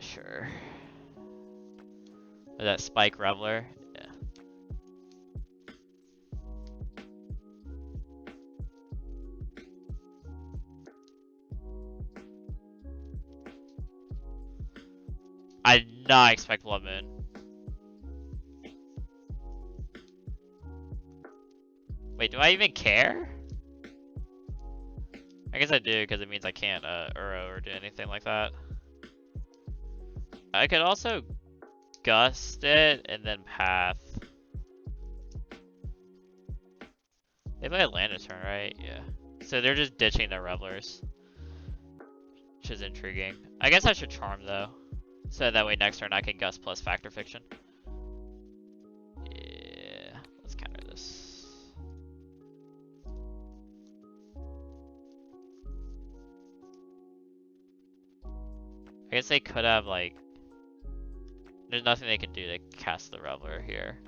Sure. Is that Spike Reveler? Yeah. I did not expect Blood Moon. Wait, do I even care? I guess I do, because it means I can't Uro or do anything like that. I could also Gust it and then Path. They play a land this turn, right? Yeah. So they're just ditching their Revelers. Which is intriguing. I guess I should Charm, though. So that way next turn I can Gust plus Factor Fiction. Yeah, let's counter this. I guess they could have, like... There's nothing they can do to cast the Reveler here.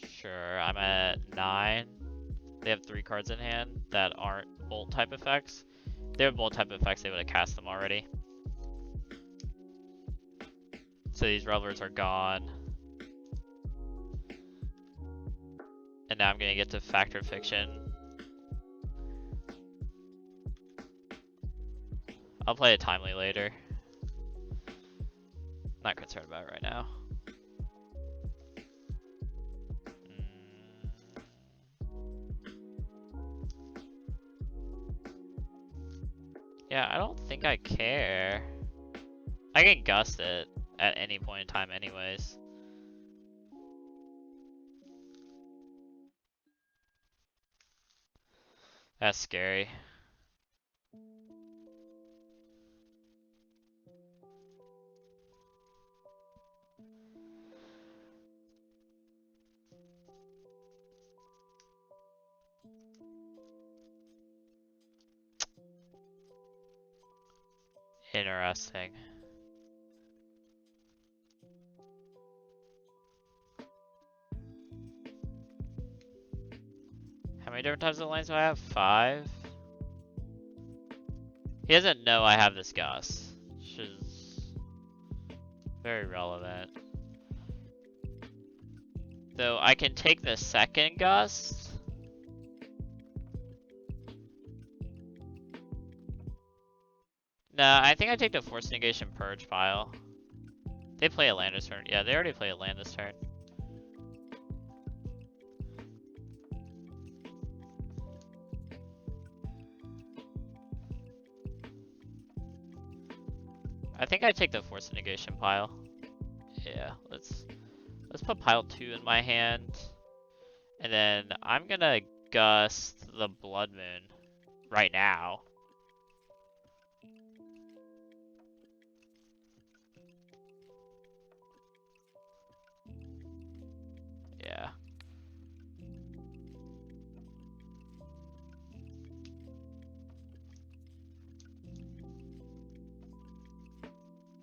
Sure, I'm at 9. They have 3 cards in hand that aren't Bolt type effects. If they were Bolt type effects, they would have cast them already. So these Revelers are gone. And now I'm gonna get to Factor Fiction. I'll play it timely later. Not concerned about it right now. Yeah, I don't think I care. I can Gust it at any point in time anyways. That's scary. Interesting. How many different types of lines do I have? 5? He doesn't know I have this Gust, which is very relevant. Though I can take the second Gust. Nah, I think I take the Force Negation Purge pile. They play a land this turn. Yeah, they already play a land this turn. I think I take the Force of Negation pile. Yeah, let's put pile 2 in my hand. And then I'm gonna gust the Blood Moon right now. Yeah.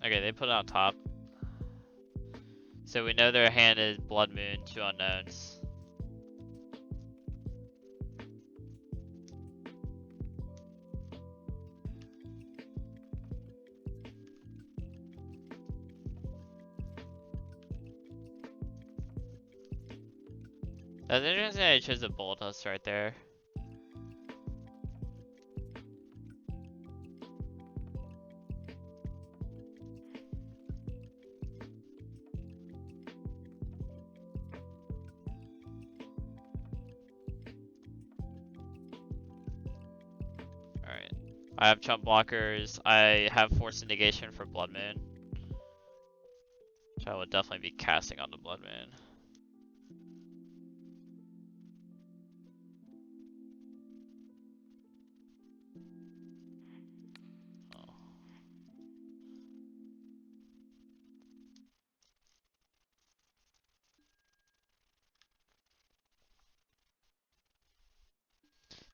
Okay, they put it on top. So we know their hand is Blood Moon, 2 unknowns. That's interesting. I chose the Boltus right there. Alright. I have chump blockers. I have Force of Negation for Blood Moon, which I would definitely be casting on the Blood Moon.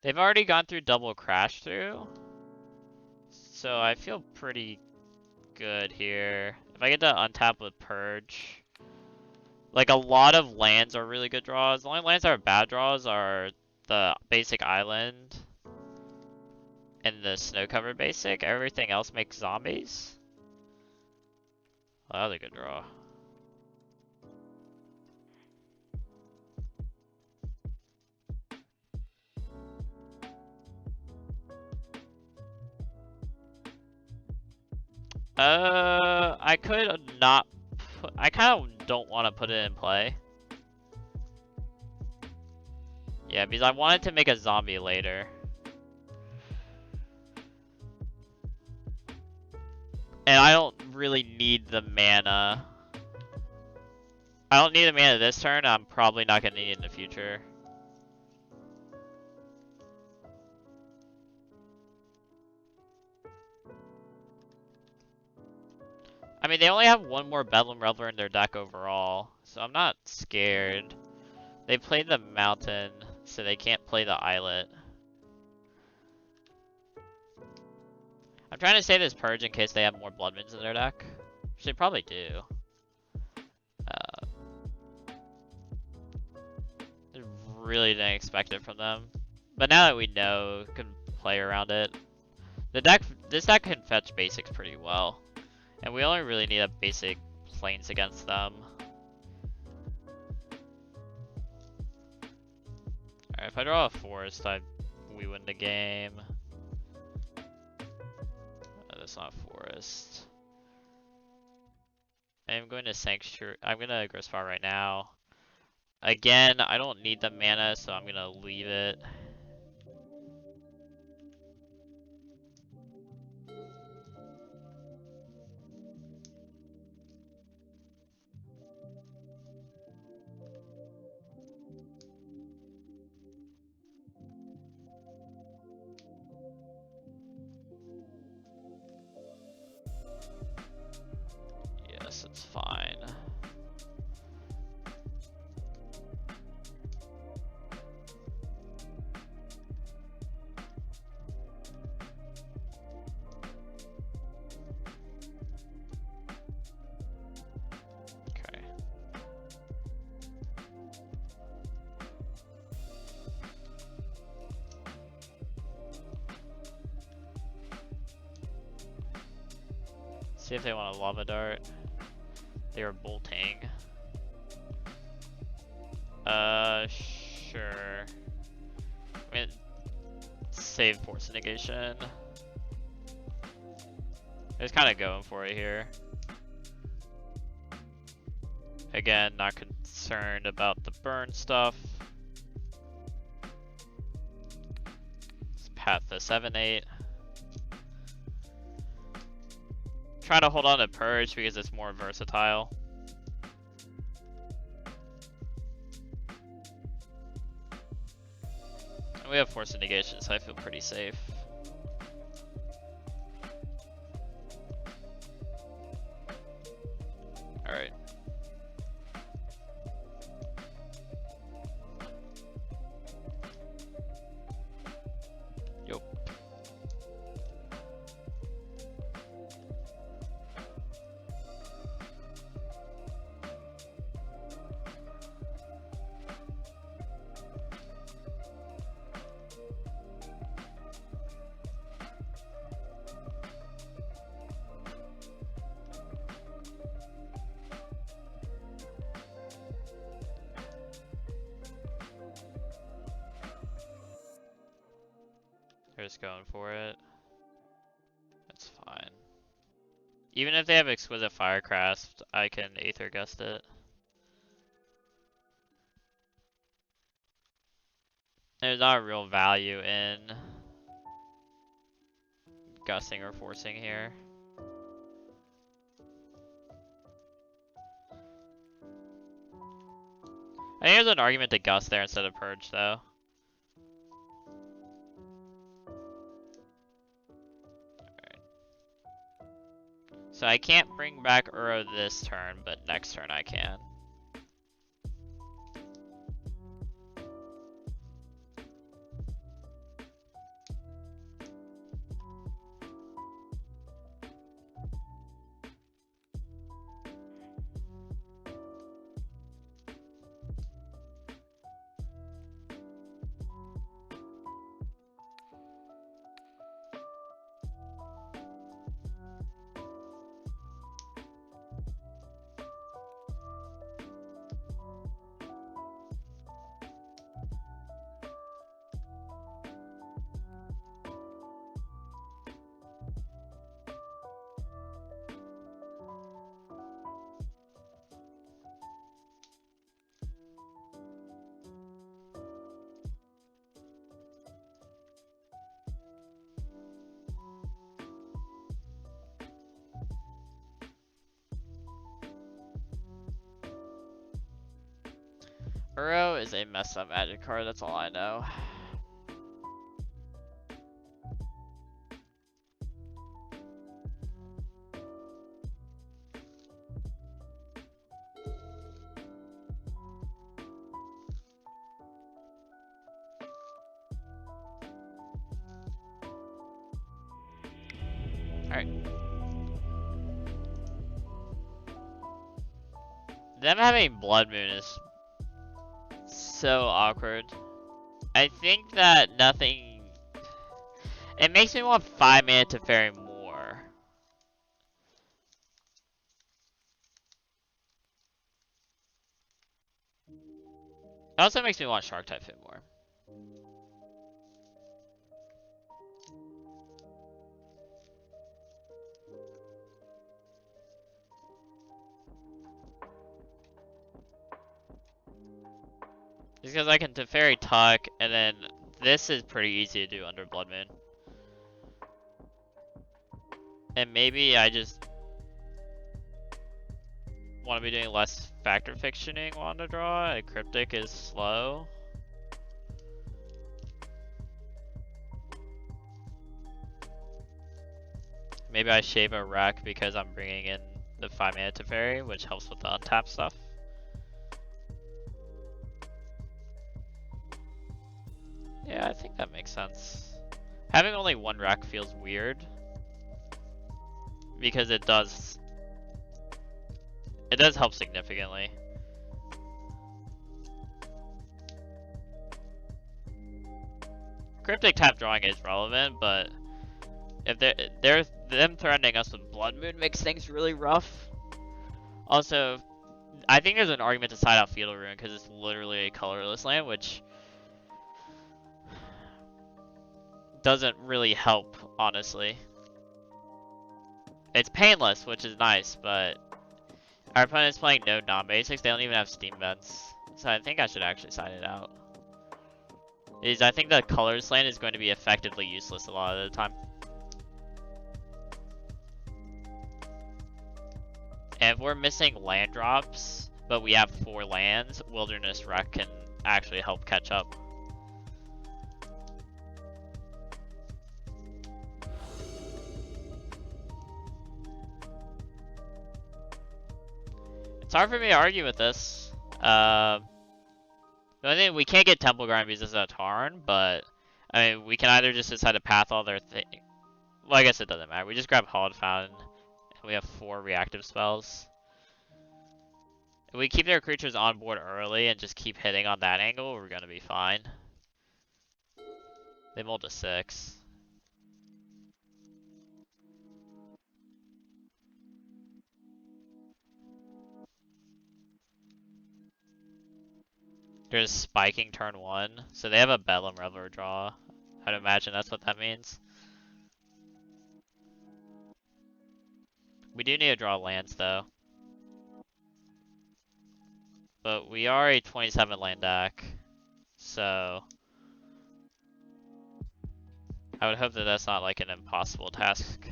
They've already gone through double crash through, so I feel pretty good here. If I get to untap with Purge, like a lot of lands are really good draws. The only lands that are bad draws are the basic island and the snow covered basic. Everything else makes zombies. Oh, that was a good draw. I could not put, I kind of don't want to put it in play. Yeah, because I wanted to make a zombie later. And I don't really need the mana. I don't need the mana this turn, I'm probably not going to need it in the future. I mean, they only have one more Bedlam Reveler in their deck overall, so I'm not scared. They played the mountain, so they can't play the islet. I'm trying to save this Purge in case they have more Blood Moons in their deck, which they probably do. Really didn't expect it from them, but now that we know, can play around it. This deck can fetch basics pretty well, and we only really need a basic planes against them. Alright, if I draw a forest, we win the game. Oh, that's not forest. I'm going to Sanctuary. I'm gonna Gristfire right now. Again, I don't need the mana, so I'm gonna leave it. Yes, it's fine. See if they want a lava dart. They are bolting. Sure. I mean, save Force of Negation. They're just kind of going for it here. Again, not concerned about the burn stuff. Let's path the 7-8. Try to hold on to Purge because it's more versatile. And we have Force of Negation, so I feel pretty safe. Alright. Yup. They're just going for it. That's fine. Even if they have Exquisite Firecraft, I can Aether Gust it. There's not real value in gusting or forcing here. I think there's an argument to gust there instead of purge though. So I can't bring back Uro this turn, but next turn I can. Uro is a messed up Magic card, that's all I know. Alright. Them having Blood Moon is so awkward. I think that nothing... It makes me want 5 mana to Teferi more. It also makes me want Shark Typhoon more. Just because I can Teferi Tuck, and then this is pretty easy to do under Blood Moon. And maybe I just want to be doing less Factor Fictioning on the draw. A Cryptic is slow. Maybe I shave a wreck because I'm bringing in the 5 mana Teferi, which helps with the untap stuff. Yeah, I think that makes sense. Having only one rack feels weird. Because it does help significantly. Cryptic tap drawing is relevant, but if them threatening us with Blood Moon makes things really rough. Also, I think there's an argument to side out Feudal Ruin because it's literally a colorless land, which doesn't really help, honestly. It's painless, which is nice, but Our opponent's playing no non-basics. They don't even have steam vents. So I think I should actually side it out. I think the colors land is going to be effectively useless a lot of the time. And if we're missing land drops, but we have 4 lands, Wilderness Wreck can actually help catch up. It's hard for me to argue with this. The only thing, we can't get Temple Grind because it's a Tarn, but I mean, we can either just decide to path all their thing. Well, I guess it doesn't matter. We just grab Hallowed Fountain, and we have 4 reactive spells. If we keep their creatures on board early and just keep hitting on that angle, we're gonna be fine. They mulled a 6. There's spiking turn 1, so they have a Bedlam Reveler draw. I'd imagine that's what that means. We do need to draw lands though. But we are a 27 land deck, so I would hope that that's not like an impossible task.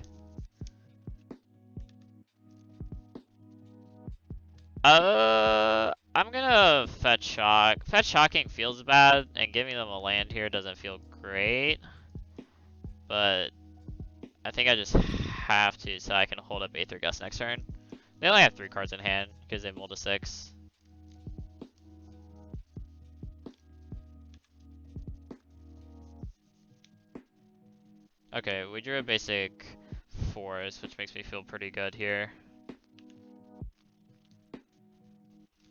I'm gonna fetch shock. Fetch shocking feels bad, and giving them a land here doesn't feel great. But I think I just have to so I can hold up Aether Gust next turn. They only have 3 cards in hand because they mulled a 6. Okay, we drew a basic forest, which makes me feel pretty good here.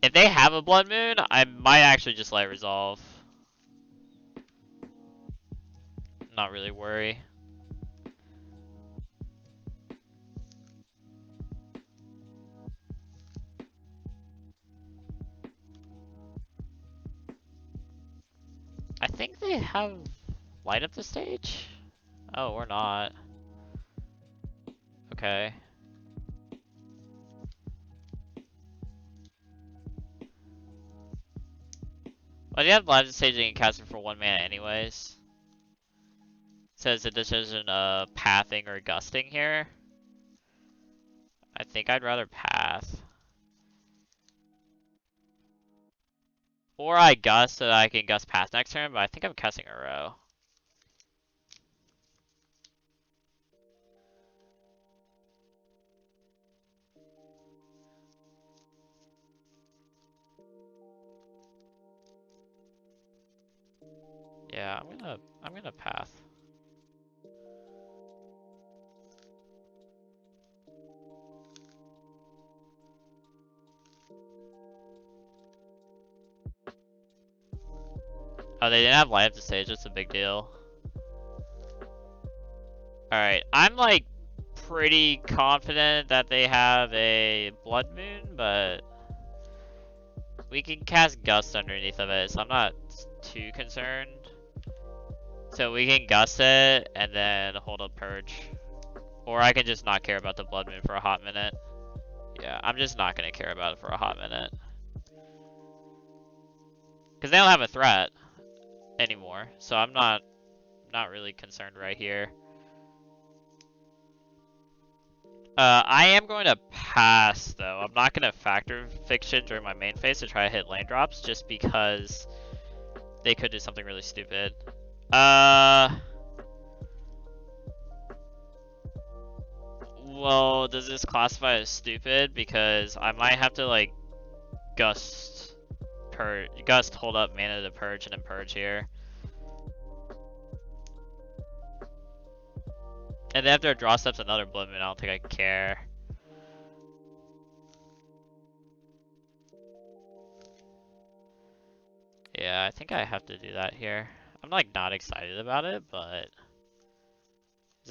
If they have a Blood Moon, I might actually just let it resolve. Not really worry. I think they have light up the stage? Oh, or not. Okay. Well, you have light up the stage and you can cast it for 1 mana anyways. It says a decision of pathing or gusting here. I think I'd rather path. Or I gust so that I can gust path next turn, but I think I'm casting Uro. Yeah, I'm gonna path. Oh, they didn't have light up the stage, that's a big deal. Alright, I'm like pretty confident that they have a Blood Moon, but we can cast Gust underneath of it, so I'm not too concerned. So we can Gust it and then hold up Purge. Or I can just not care about the Blood Moon for a hot minute. Yeah, I'm just not gonna care about it for a hot minute. Because they don't have a threat anymore, so I'm not really concerned right here. I am going to pass, though. I'm not going to factor Fiction during my main phase to try to hit land drops, just because they could do something really stupid. Well, does this classify as stupid? Because I might have to, like, Gust, hold up mana to Purge, and then Purge here. And then after draw steps another Blood Moon, I don't think I care. Yeah, I think I have to do that here. I'm like not excited about it, but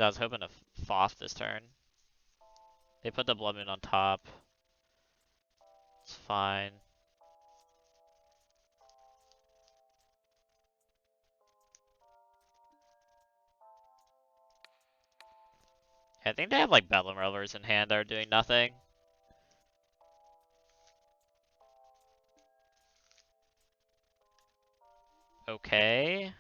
I was hoping to Foth this turn. They put the Blood Moon on top. It's fine. I think they have like Bedlam Revelers in hand that are doing nothing. okay.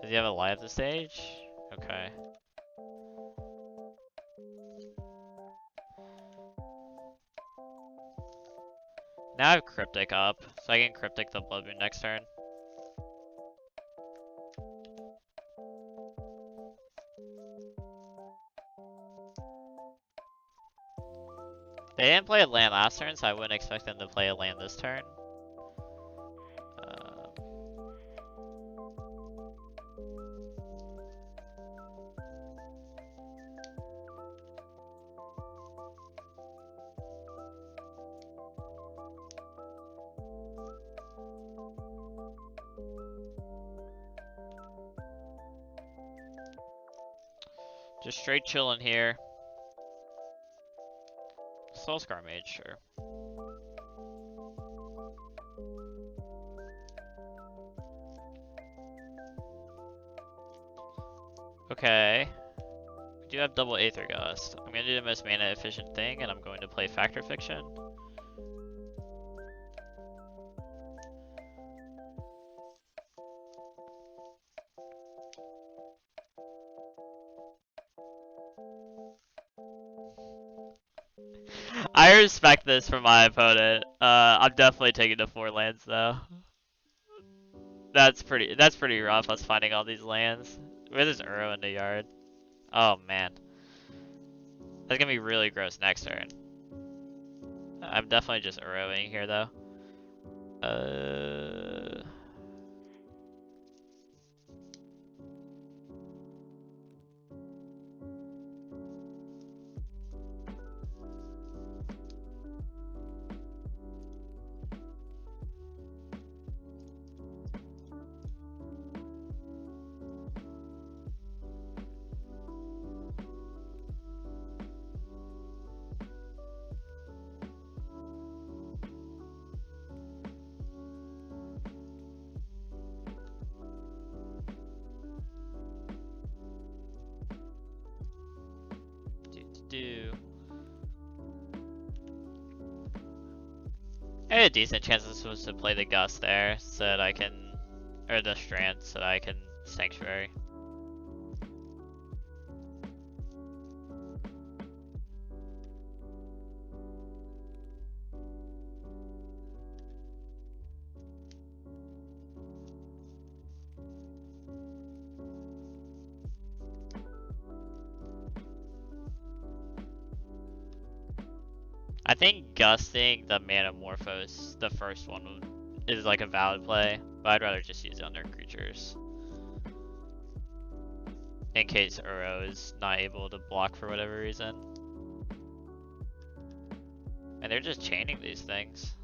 Does he have a light at the stage? Okay. Now I have Cryptic up, so I can Cryptic the Blood Moon next turn. They didn't play a land last turn, so I wouldn't expect them to play a land this turn. Just straight chilling here. Soulscar Mage, sure. Okay. We do have double Aether Gust. I'm gonna do the most mana efficient thing, and I'm going to play Factor Fiction. I respect this from my opponent. I'm definitely taking the 4 lands though. That's pretty rough, us finding all these lands. With his Uro in the yard. Oh man. That's gonna be really gross next turn. I'm definitely just Uroing here though. I had a decent chance I'm supposed to play the Gust there so that I can, or the Strand so that I can Sanctuary. I think Gusting the Manamorphose, the first one, is like a valid play, but I'd rather just use it on their creatures. In case Uro is not able to block for whatever reason. And they're just chaining these things.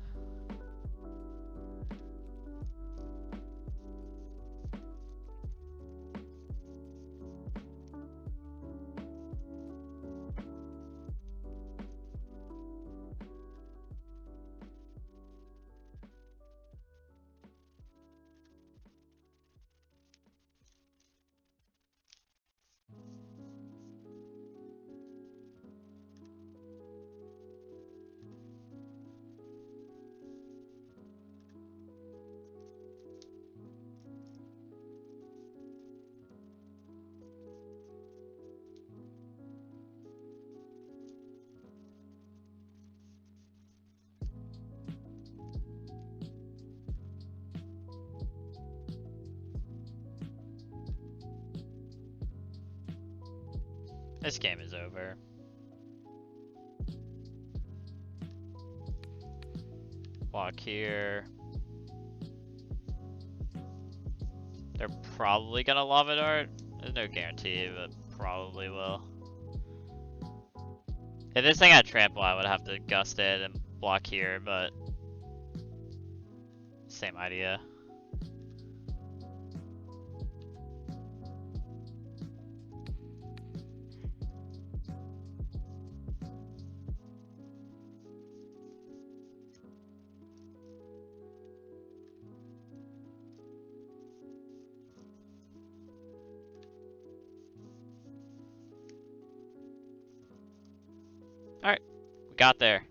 This game is over. Walk here. They're probably gonna Lava Dart. There's no guarantee, but probably will. If this thing had Trample, I would have to Gust it and block here, but same idea. Alright, we got there.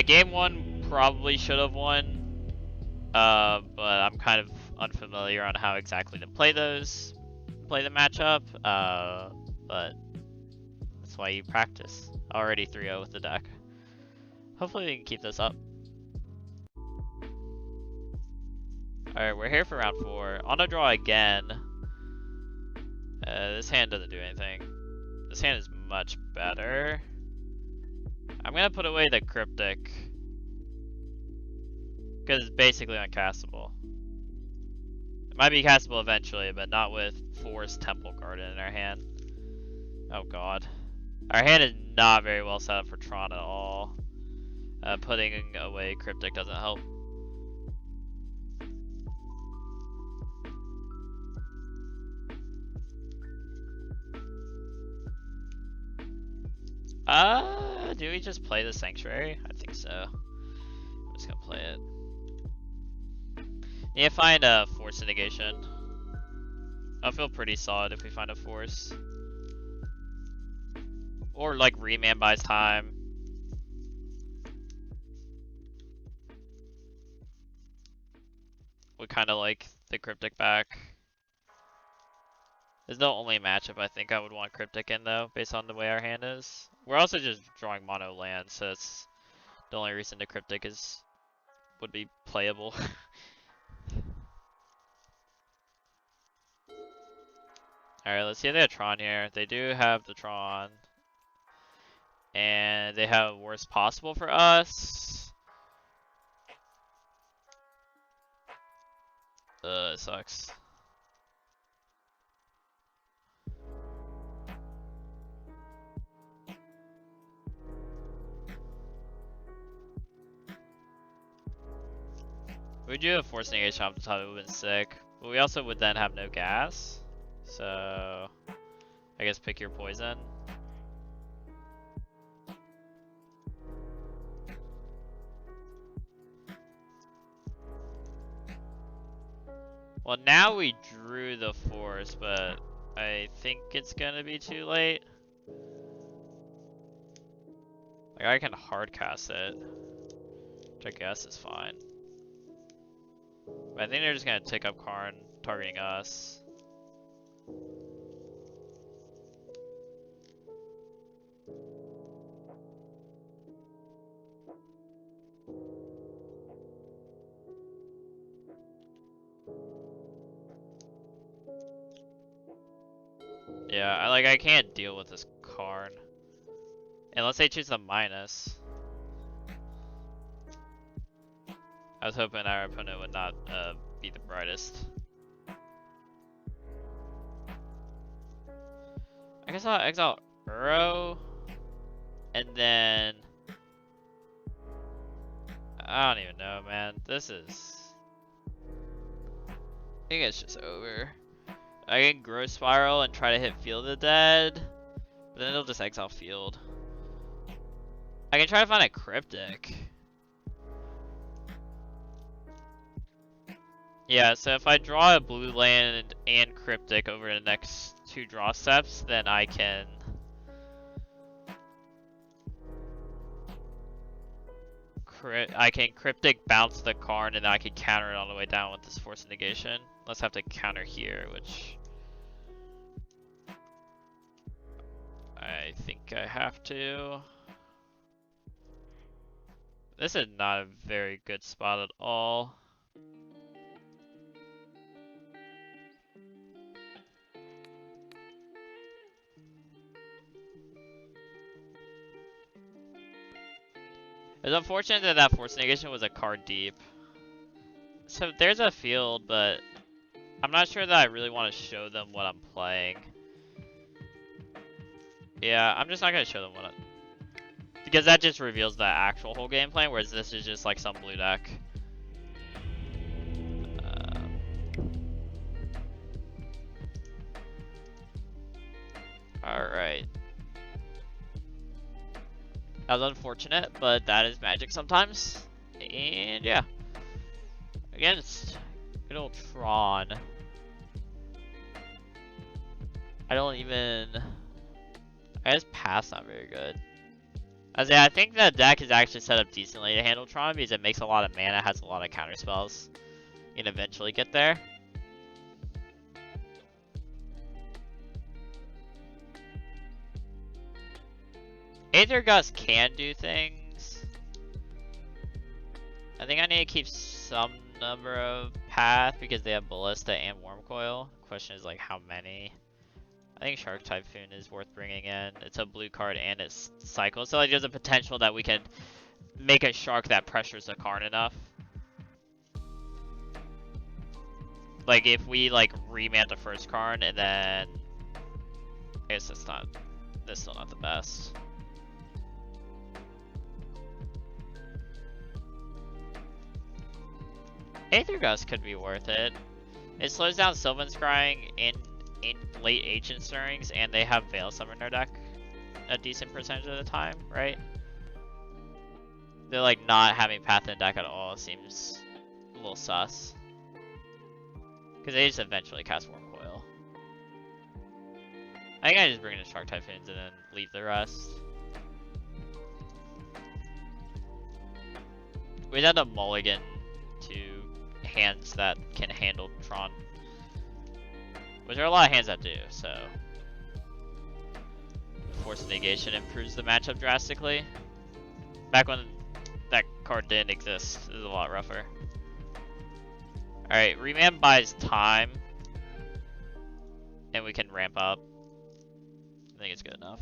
Game 1 probably should have won, but I'm kind of unfamiliar on how exactly to play the matchup, but that's why you practice. Already 3-0 with the deck. Hopefully we can keep this up. Alright, we're here for round 4. On a draw again. This hand doesn't do anything. This hand is much better. I'm gonna put away the Cryptic, because it's basically uncastable. It might be castable eventually, but not with Forest Temple Garden in our hand. Oh god. Our hand is not very well set up for Tron at all. Putting away Cryptic doesn't help. Do we just play the Sanctuary? I think so. I'm just gonna play it. Need to find a Force Negation. I'll feel pretty solid if we find a Force. Or like Remand buys time. We kind of like the Cryptic back. This is the only matchup I think I would want Cryptic in though, based on the way our hand is. We're also just drawing mono land, so that's the only reason the Cryptic would be playable. Alright, let's see if they have Tron here. They do have the Tron. And they have worst possible for us. It sucks. We do have Force Negation off the top, it would have been sick. But we also would then have no gas. So, I guess pick your poison. Well, now we drew the Force, but I think it's gonna be too late. Like, I can hard cast it, which I guess is fine. But I think they're just gonna take up Karn, targeting us. Yeah, I can't deal with this Karn. Unless they choose the minus. I was hoping our opponent would not be the brightest. I guess I'll exile Uro. And then... I don't even know, man. This is... I think it's just over. I can Growth Spiral and try to hit Field of the Dead. But then it'll just exile Field. I can try to find a Cryptic. Yeah, so if I draw a blue land and Cryptic over the next 2 draw steps, then I can... Cryptic bounce the Karn and then I can counter it on the way down with this Force Negation. Let's have to counter here, which... I think I have to. This is not a very good spot at all. It's unfortunate that that Force Negation was a card deep. So there's a field, but I'm not sure that I really want to show them what I'm playing. Yeah, I'm just not going to show them what because that just reveals the actual whole game plan, whereas this is just like some blue deck. Alright. That was unfortunate, but that is Magic sometimes. And yeah. Again, it's good old Tron. I don't even... I guess pass not very good. I think the deck is actually set up decently to handle Tron because it makes a lot of mana, has a lot of counter spells. You can eventually get there. Aether Gust can do things. I think I need to keep some number of path because they have Ballista and Worm Coil. Question is like how many. I think Shark Typhoon is worth bringing in. It's a blue card and it's cycle, so like there's a potential that we can make a shark that pressures the card enough. Like if we like remand the first card and then I guess that's still not the best. Aether Gust could be worth it. It slows down Sylvan Scrying in late Ancient Stirrings, and they have Veil Summon in their deck a decent percentage of the time, right? They're like not having Path in the deck at all seems a little sus. Because they just eventually cast Worm Coil. I think I just bring in the Shark Typhoons and then leave the rest. We'd have to mulligan to hands that can handle Tron. Which there are a lot of hands that do, so. Force Negation improves the matchup drastically. Back when that card didn't exist, it was a lot rougher. Alright, Remand buys time. And we can ramp up. I think it's good enough.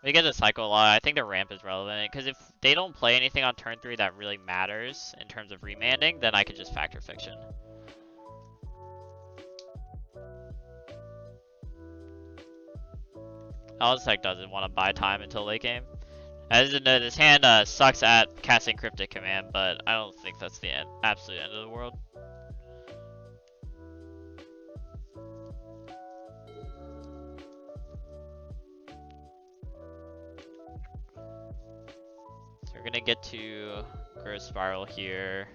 We get to cycle a lot. I think the ramp is relevant because if they don't play anything on turn 3 that really matters in terms of remanding, then I could just Factor Fiction. Alisec doesn't want to buy time until late game. As you know, this hand sucks at casting Cryptic Command, but I don't think that's the absolute end of the world. So we're gonna get to Growth Spiral here.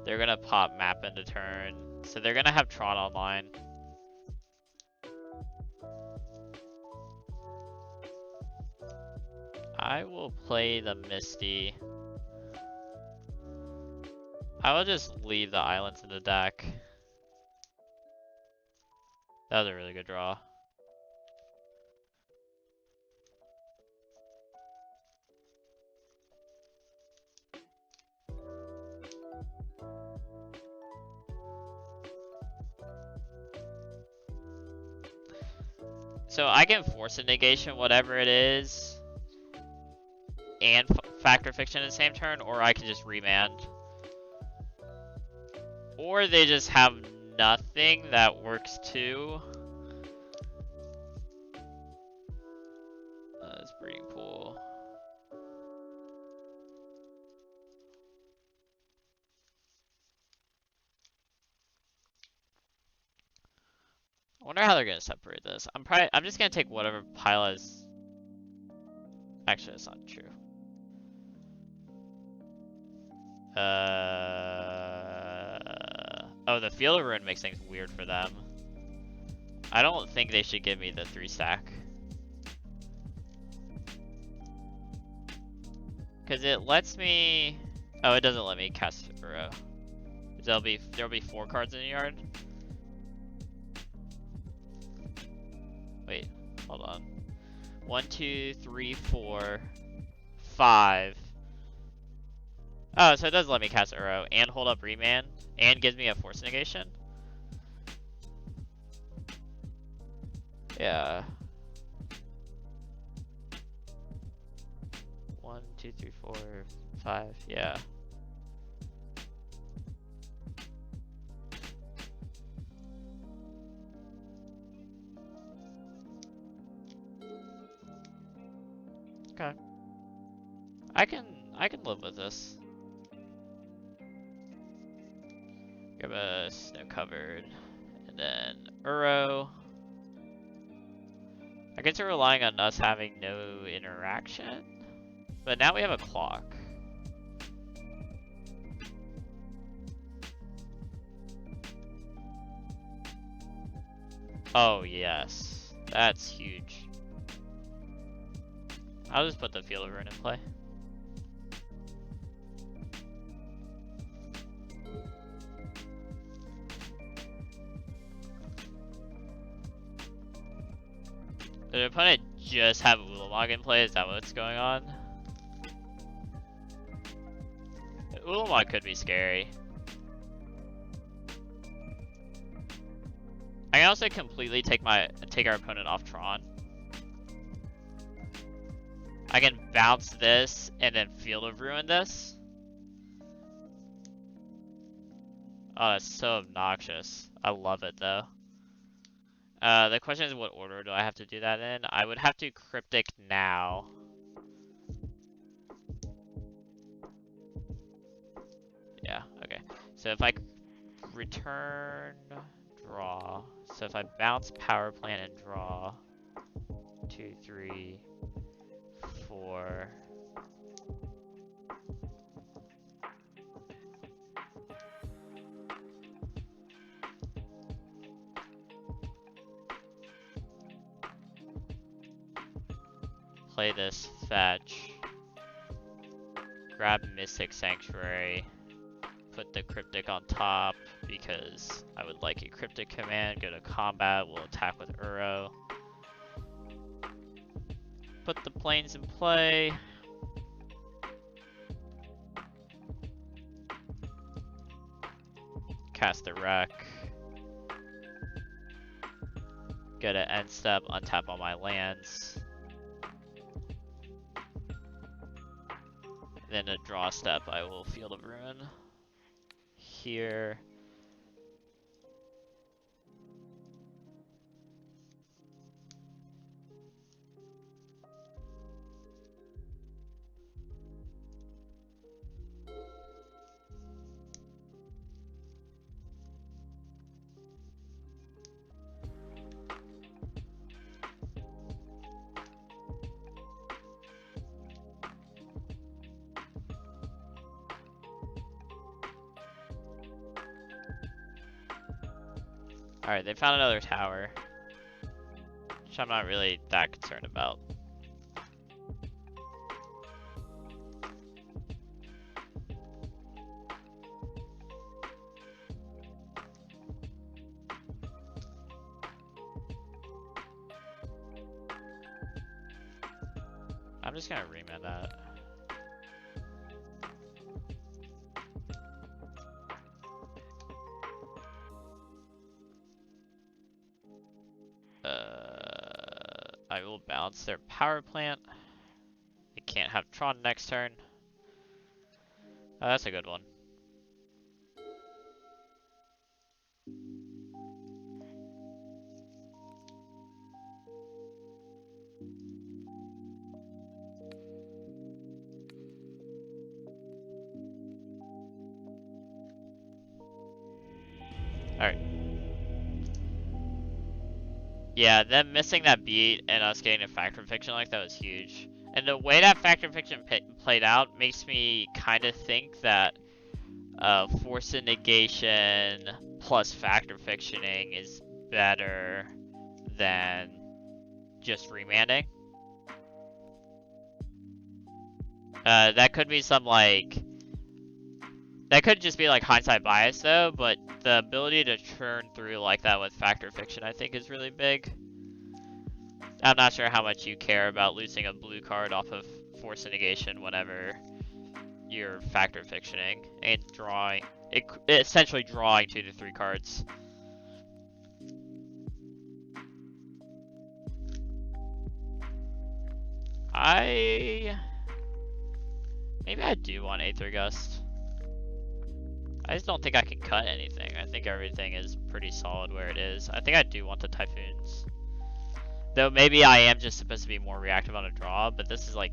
They're gonna pop Map into turn, so they're gonna have Tron online. I will play the Misty. I will just leave the islands in the deck. That was a really good draw. So I can force a negation, whatever it is, and Factor Fiction in the same turn, or I can just remand. Or they just have nothing that works too. It's Breeding Pool. I wonder how they're gonna separate this. I'm just gonna take whatever pile is. Actually, that's not true. Oh, the Field of Ruin makes things weird for them. I don't think they should give me the 3-stack. Cause it lets me. Oh, it doesn't let me cast Uro. There'll be 4 cards in the yard. Wait, hold on. 1, 2, 3, 4, 5. Oh, so it does let me cast Uro and hold up Remand and gives me a Force Negation. Yeah. 1, 2, 3, 4, 5. Yeah. Okay. I can live with this. Grab a Snow Covered, and then Uro. I guess they're relying on us having no interaction, but now we have a clock. Oh, yes. That's huge. I'll just put the Field of Ruin in play. Did the opponent just have Ulamog in play? Is that what's going on? Ulamog could be scary. I can also completely take our opponent off Tron. I can bounce this and then Field of Ruin this. Oh, that's so obnoxious. I love it though. The question is, what order do I have to do that in? I would have to Cryptic now. Yeah, okay. So if I return, draw. So if I bounce Power Plant and draw, 2, 3, 4. Play this fetch. Grab Mystic Sanctuary. Put the Cryptic on top because I would like a Cryptic command. Go to combat, we'll attack with Uro. Put the planes in play. Cast the Wreck. Get an end step, untap all my lands. Then a draw step, I will Field of Ruin. Here. Alright, they found another tower, which I'm not really that concerned about. I'm just gonna remand that. I will bounce their power plant. They can't have Tron next turn. Oh, that's a good one. Alright. Yeah, them missing that beat and us getting a Factor Fiction like that was huge. And the way that Factor Fiction played out makes me kind of think that Force of Negation plus Factor Fictioning is better than just remanding. That could be some like... That could just be like hindsight bias though, but the ability to churn through like that with Factor Fiction I think is really big. I'm not sure how much you care about losing a blue card off of Force of Negation whenever you're Factor Fictioning and drawing, essentially drawing 2 to 3 cards. Maybe I do want Aether Gust. I just don't think I can cut anything. I think everything is pretty solid where it is. I think I do want the Typhoons. Though maybe I am just supposed to be more reactive on a draw, but this is like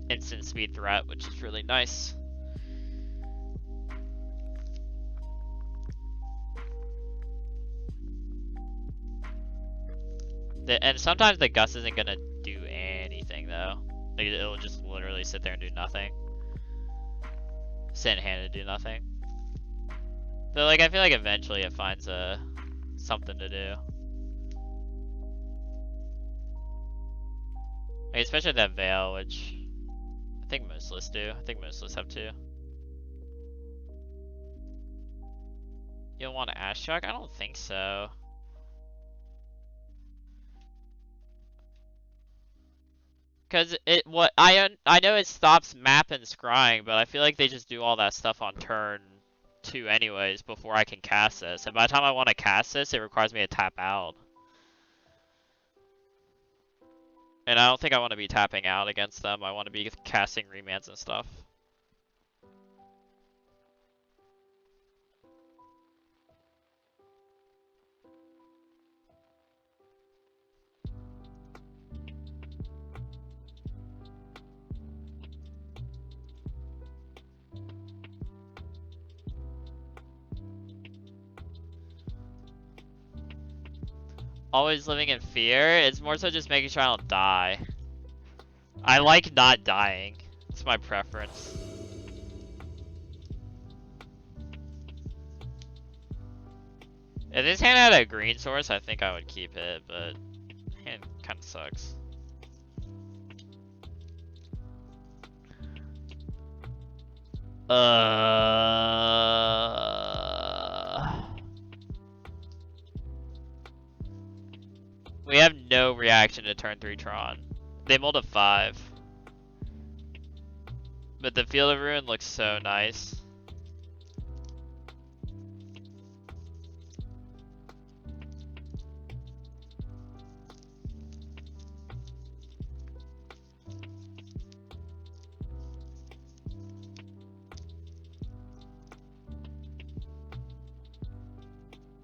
instant speed threat, which is really nice. And sometimes the Gust isn't gonna do anything though. Like, it'll just literally sit there and do nothing. Sit in hand and do nothing. So like I feel like eventually it finds something to do. Like, especially that Veil, which I think most lists do. I think most lists have 2. You don't want an Ashok? I don't think so. Cause I know it stops map and scrying, but I feel like they just do all that stuff on turn 2 anyways before I can cast this. And by the time I want to cast this, it requires me to tap out. And I don't think I want to be tapping out against them. I want to be casting remands and stuff. Always living in fear. It's more so just making sure I don't die. I like not dying. It's my preference. If this hand had a green source, I think I would keep it, but hand kind of sucks. We have no reaction to turn 3 Tron. They mulled a 5. But the Field of Ruin looks so nice.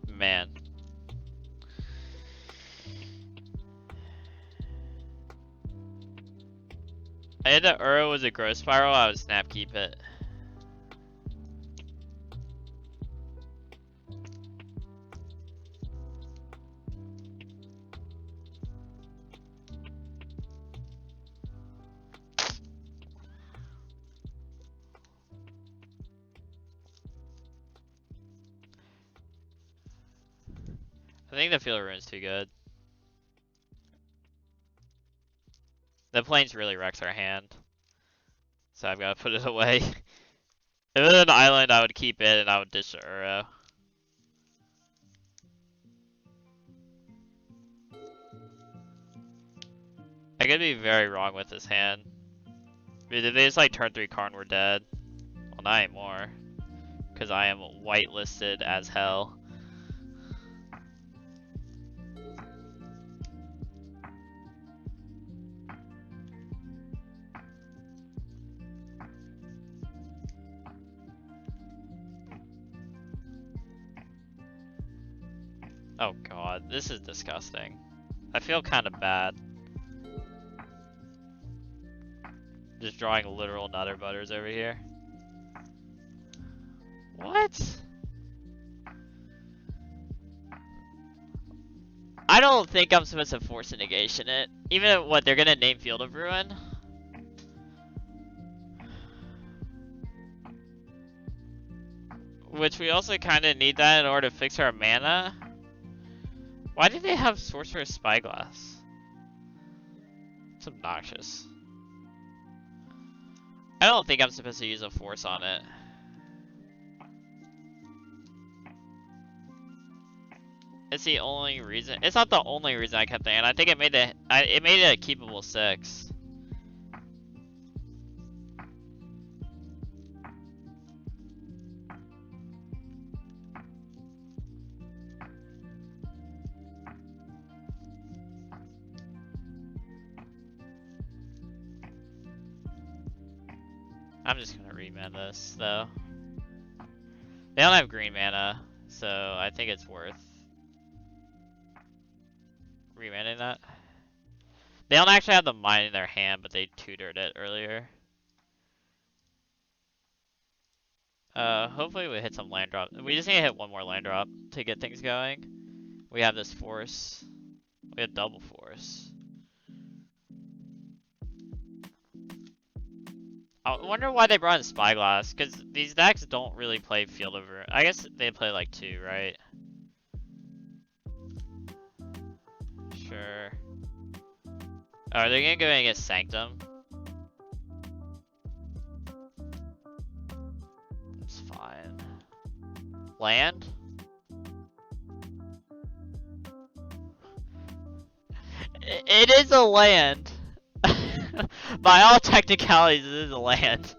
Man. I had the Uro was a growth spiral, I would snap keep it. I think the Field of Ruin's too good. The planes really wrecks our hand. So I've got to put it away. If it was an island, I would keep it and I would ditch the Uro. I could be very wrong with this hand. Dude, if they just like turn 3 Karn, we're dead. Well, not anymore. Because I am whitelisted as hell. Oh god, this is disgusting. I feel kind of bad. Just drawing literal nutter butters over here. What? I don't think I'm supposed to force a negation it. Even if, what, they're gonna name Field of Ruin? Which we also kind of need that in order to fix our mana. Why did they have Sorcerer's Spyglass? It's obnoxious. I don't think I'm supposed to use a force on it. It's the only reason. It's not the only reason I kept the hand. I think it made it a keepable 6. I'm just gonna remand this though. They don't have green mana, so I think it's worth remanding that. They don't actually have the mine in their hand, but they tutored it earlier. Hopefully we hit some land drop. We just need to hit one more land drop to get things going. We have this force. We have double force. I wonder why they brought in Spyglass, because these decks don't really play Field of Ruin. I guess they play like 2, right? Sure. Are they gonna go and get Sanctum? It's fine. Land? It is a land. By all technicalities, it is a land.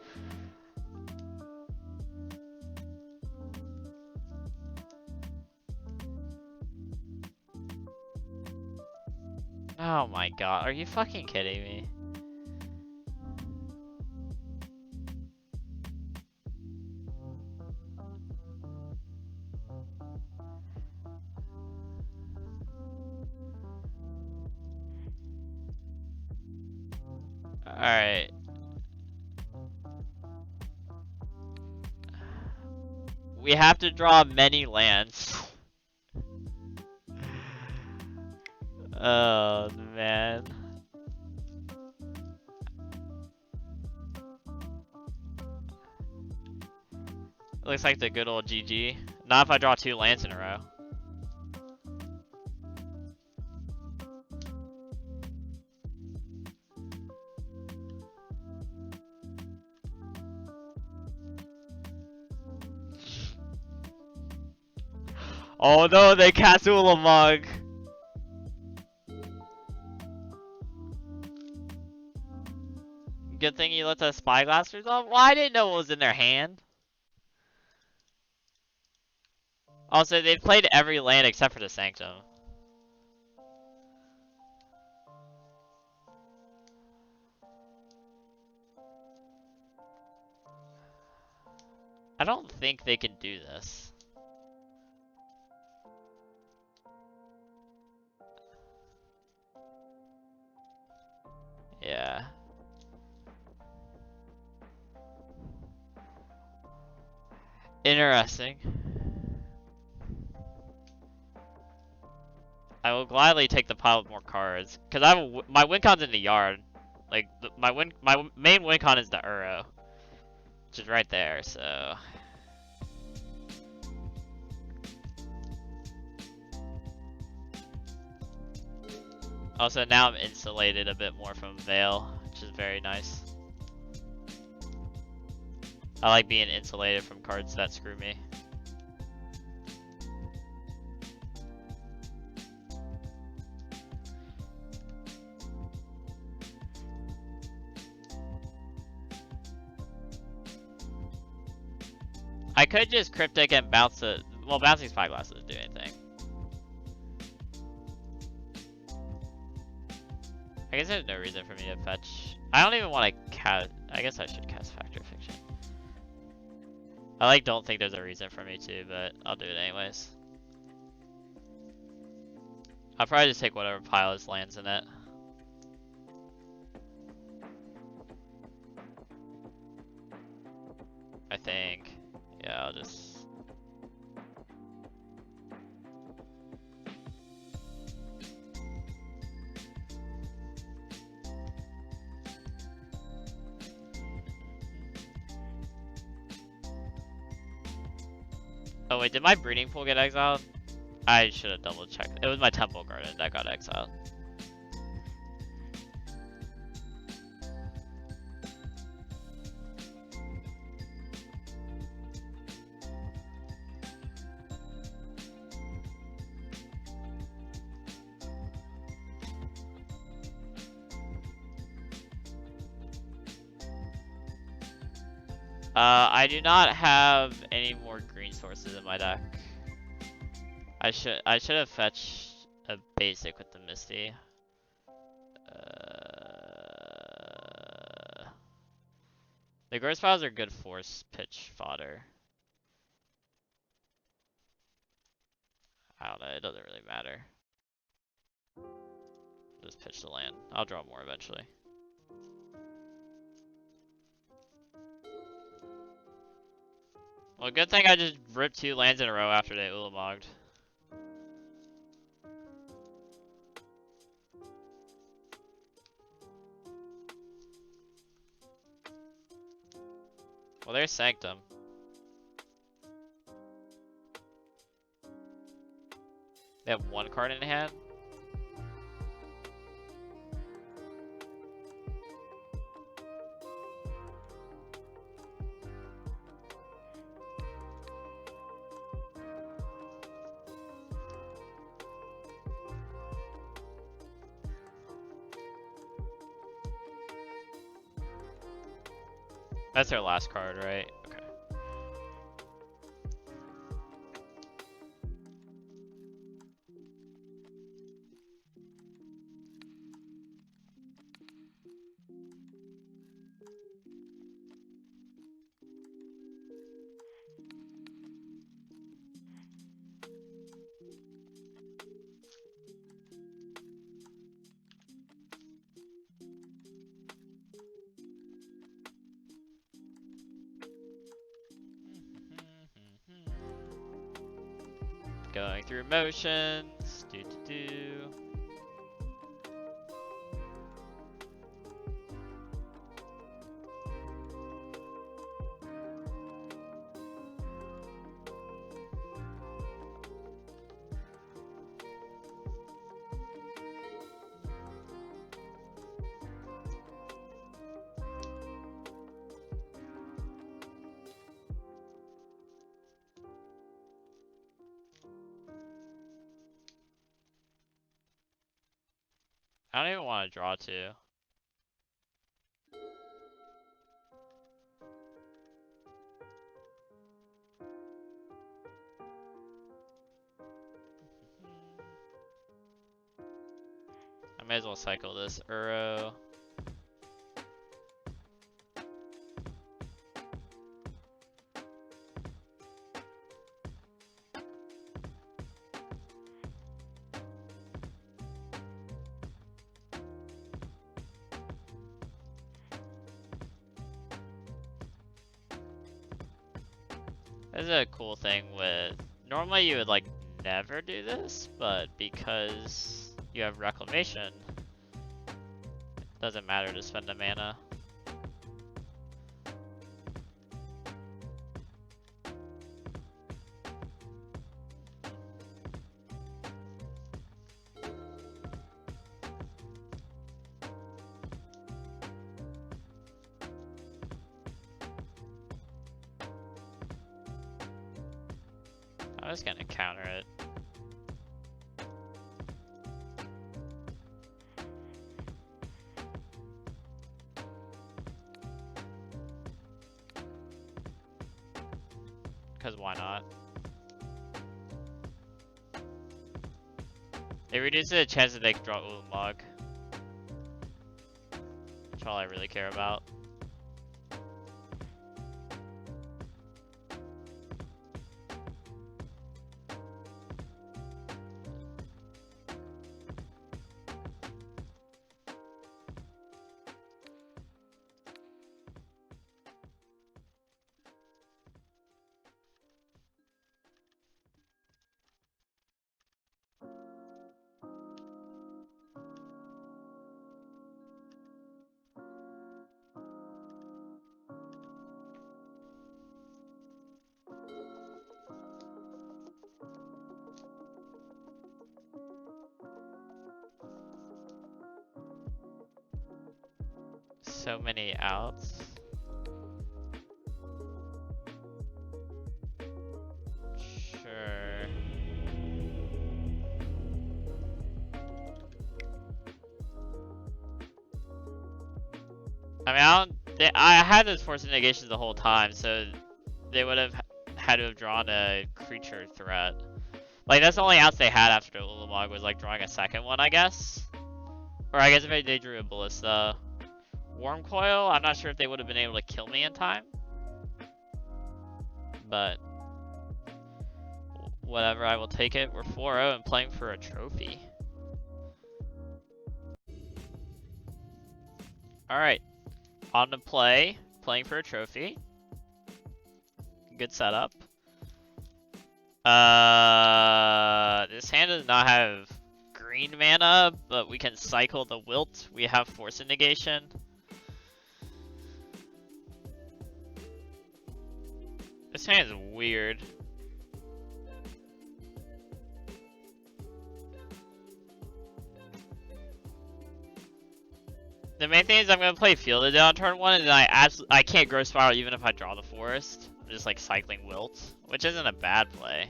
Oh my god, are you fucking kidding me? Alright. We have to draw many lands. Oh man. Looks like the good old GG. Not if I draw 2 lands in a row. Oh no, they cast Ulamog. Good thing you let the Spyglass resolve? Well, I didn't know what was in their hand. Also, they've played every land except for the Sanctum. I don't think they can do this. Yeah. Interesting. I will gladly take the pile with more cards, cause I have my win con's in the yard. Like my main win con is the Uro, which is right there. So. Also, now I'm insulated a bit more from Veil, which is very nice. I like being insulated from cards that screw me. I could just Cryptic and bounce it. Well, bouncing Spyglass doesn't do anything. I guess there's no reason for me to fetch. I don't even want to cast. I guess I should cast Factor Fiction. I don't think there's a reason for me to, but I'll do it anyways. I'll probably just take whatever pile is lands in it. I think. Yeah, I'll just. Oh wait, did my breeding pool get exiled? I should have double checked. It was my Temple Garden that got exiled. I do not have any more green sources in my deck. I should have fetched a basic with the Misty. The Ghost Files are good force pitch fodder. I don't know, it doesn't really matter. Just pitch the land. I'll draw more eventually. Well, good thing I just ripped 2 lands in a row after they Ulamogged. Well, there's Sanctum. They have 1 card in hand. That's their last card, right? Okay. Going through motions. Do do do. I don't even want to draw two. I may as well cycle this Uro. This is a cool thing with, normally you would like never do this, but because you have Reclamation, it doesn't matter to spend a mana. I was gonna counter it. Because why not? It reduces the chance that they can draw Ulamog. That's all I really care about. So many outs. Sure. I mean, I had those force negations the whole time, so they would have had to have drawn a creature threat. Like, that's the only outs they had after the Ulamog was like drawing a second one, I guess. Or I guess if they drew a Ballista. Worm Coil, I'm not sure if they would have been able to kill me in time. But whatever, I will take it. We're 4-0 and playing for a trophy. Alright. On to play. Playing for a trophy. Good setup. This hand does not have green mana, but we can cycle the Wilt. We have Force of Negation. This hand is weird. The main thing is I'm gonna play Fielded Down turn 1, and I can't Growth Spiral even if I draw the Forest. I'm just like cycling Wilt, which isn't a bad play.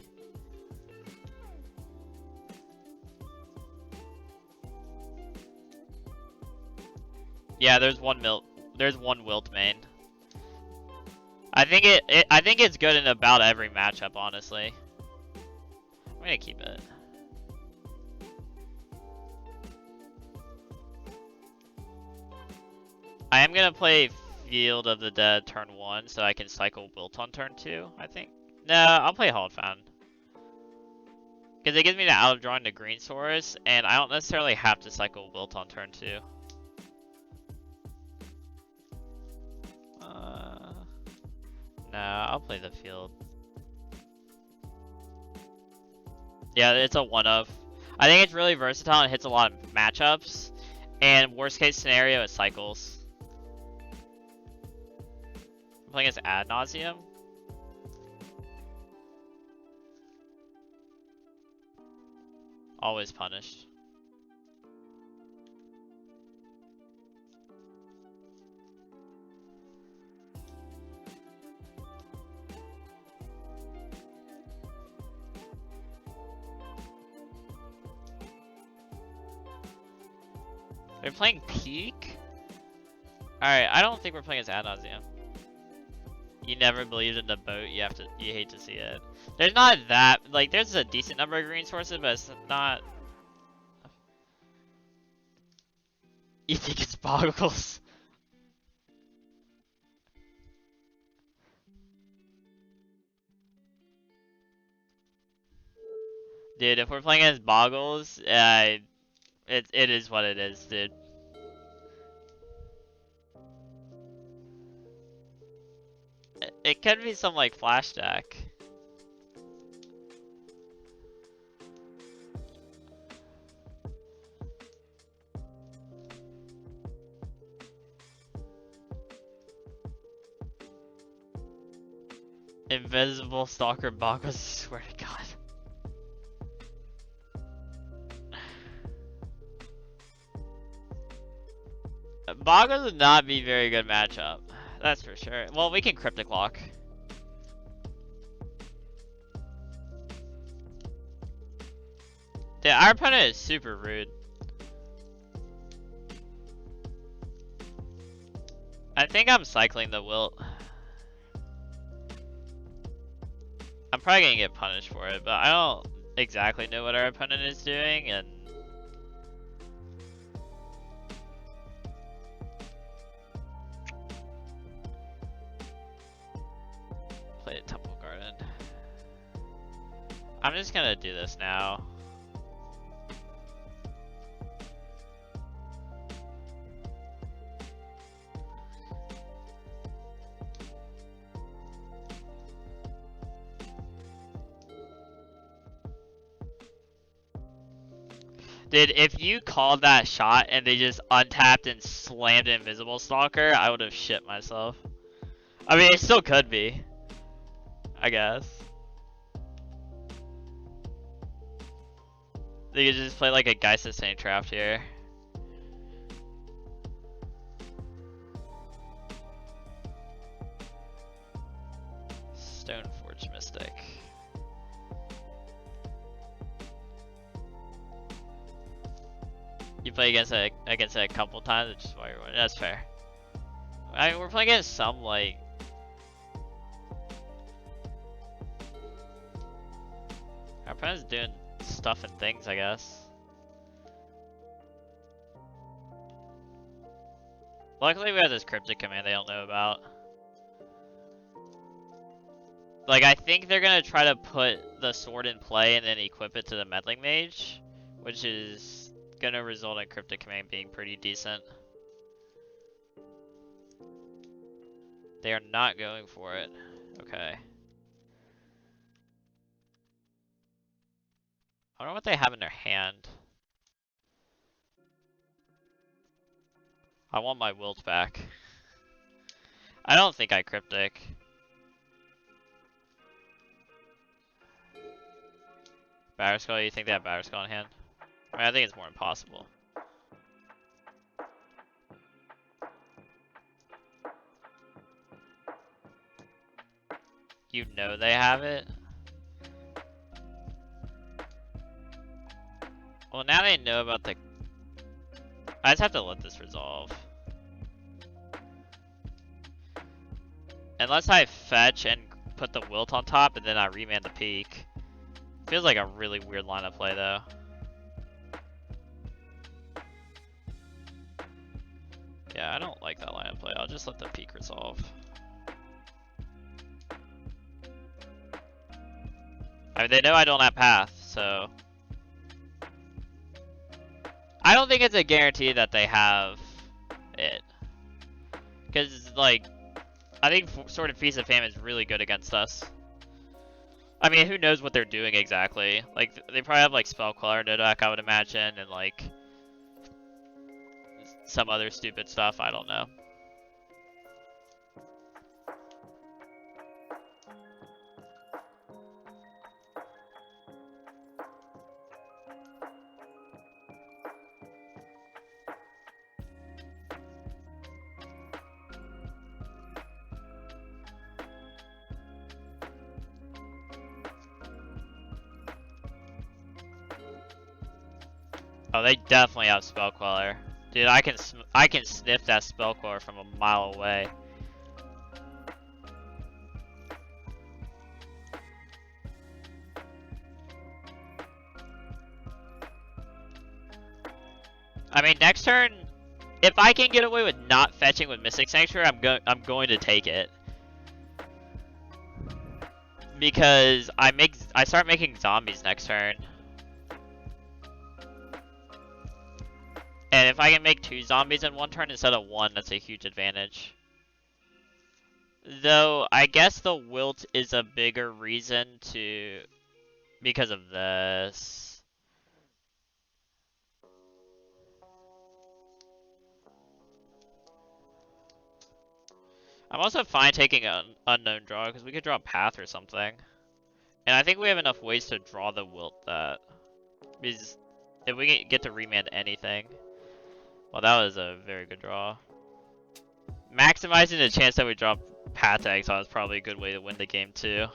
Yeah, there's one Wilt main. I think it's good in about every matchup, honestly. I'm gonna keep it. I am gonna play Field of the Dead turn 1 so I can cycle Wilt on turn 2, I think. No, I'll play Hallowed Fountain. Because it gives me the out of drawing the green source, and I don't necessarily have to cycle Wilt on turn 2. No, I'll play the Field. Yeah, it's a one of. I think it's really versatile and hits a lot of matchups. And worst case scenario, it cycles. I'm playing as Ad Nauseam. Always punished. They're playing Peak? Alright, I don't think we're playing as Ad Nauseam. You never believed in the boat, you hate to see it. There's not that, like, there's a decent number of green sources, but it's not... You think it's Boggles? Dude, if we're playing as Boggles, it is what it is, dude. It could be some, like, flash deck. Invisible Stalker Boggles, I swear to God. Boggles would not be a very good matchup. That's for sure. Well, we can Cryptic Lock. Dude, our opponent is super rude. I think I'm cycling the Wilt. I'm probably gonna get punished for it, but I don't exactly know what our opponent is doing, and play a Temple Garden. I'm just gonna do this now. Dude, if you called that shot and they just untapped and slammed Invisible Stalker, I would have shit myself. I mean, it still could be, I guess. They could just play like a Geist Sustain Trap here. Stoneforge Mystic. You play against it a couple times, which is why you're winning. That's fair. I mean, we're playing against some, like... Our opponent's doing stuff and things, I guess. Luckily we have this Cryptic command they don't know about. Like, I think they're gonna try to put the sword in play and then equip it to the Meddling Mage, which is gonna result in Cryptic command being pretty decent. They are not going for it. Okay. I don't know what they have in their hand. I want my Wilt back. I don't think I Cryptic. Batterskull, you think they have Batterskull in hand? I mean, I think it's more impossible. You know they have it? Well, now they know about the... I just have to let this resolve. Unless I fetch and put the wilt on top and then I remand the peak. Feels like a really weird line of play though. Yeah, I don't like that line of play. I'll just let the peak resolve. I mean, they know I don't have path, so... I don't think it's a guarantee that they have it. Because, like, I think Sword of Feast of Famine is really good against us. I mean, who knows what they're doing exactly? Like, they probably have, like, Spell Queller in their deck, I would imagine, and, like, some other stupid stuff, I don't know. Oh, they definitely have Spell Queller. Dude, I can sniff that Spell Queller from a mile away. I mean, next turn, if I can get away with not fetching with Mystic Sanctuary, I'm going to take it. Because I start making zombies next turn. And if I can make 2 zombies in 1 turn instead of 1, that's a huge advantage. Though, I guess the wilt is a bigger reason to... because of this. I'm also fine taking an unknown draw, because we could draw Path or something. And I think we have enough ways to draw the wilt that... because if we get to remand anything... well, that was a very good draw. Maximizing the chance that we drop Path to Exile is probably a good way to win the game too.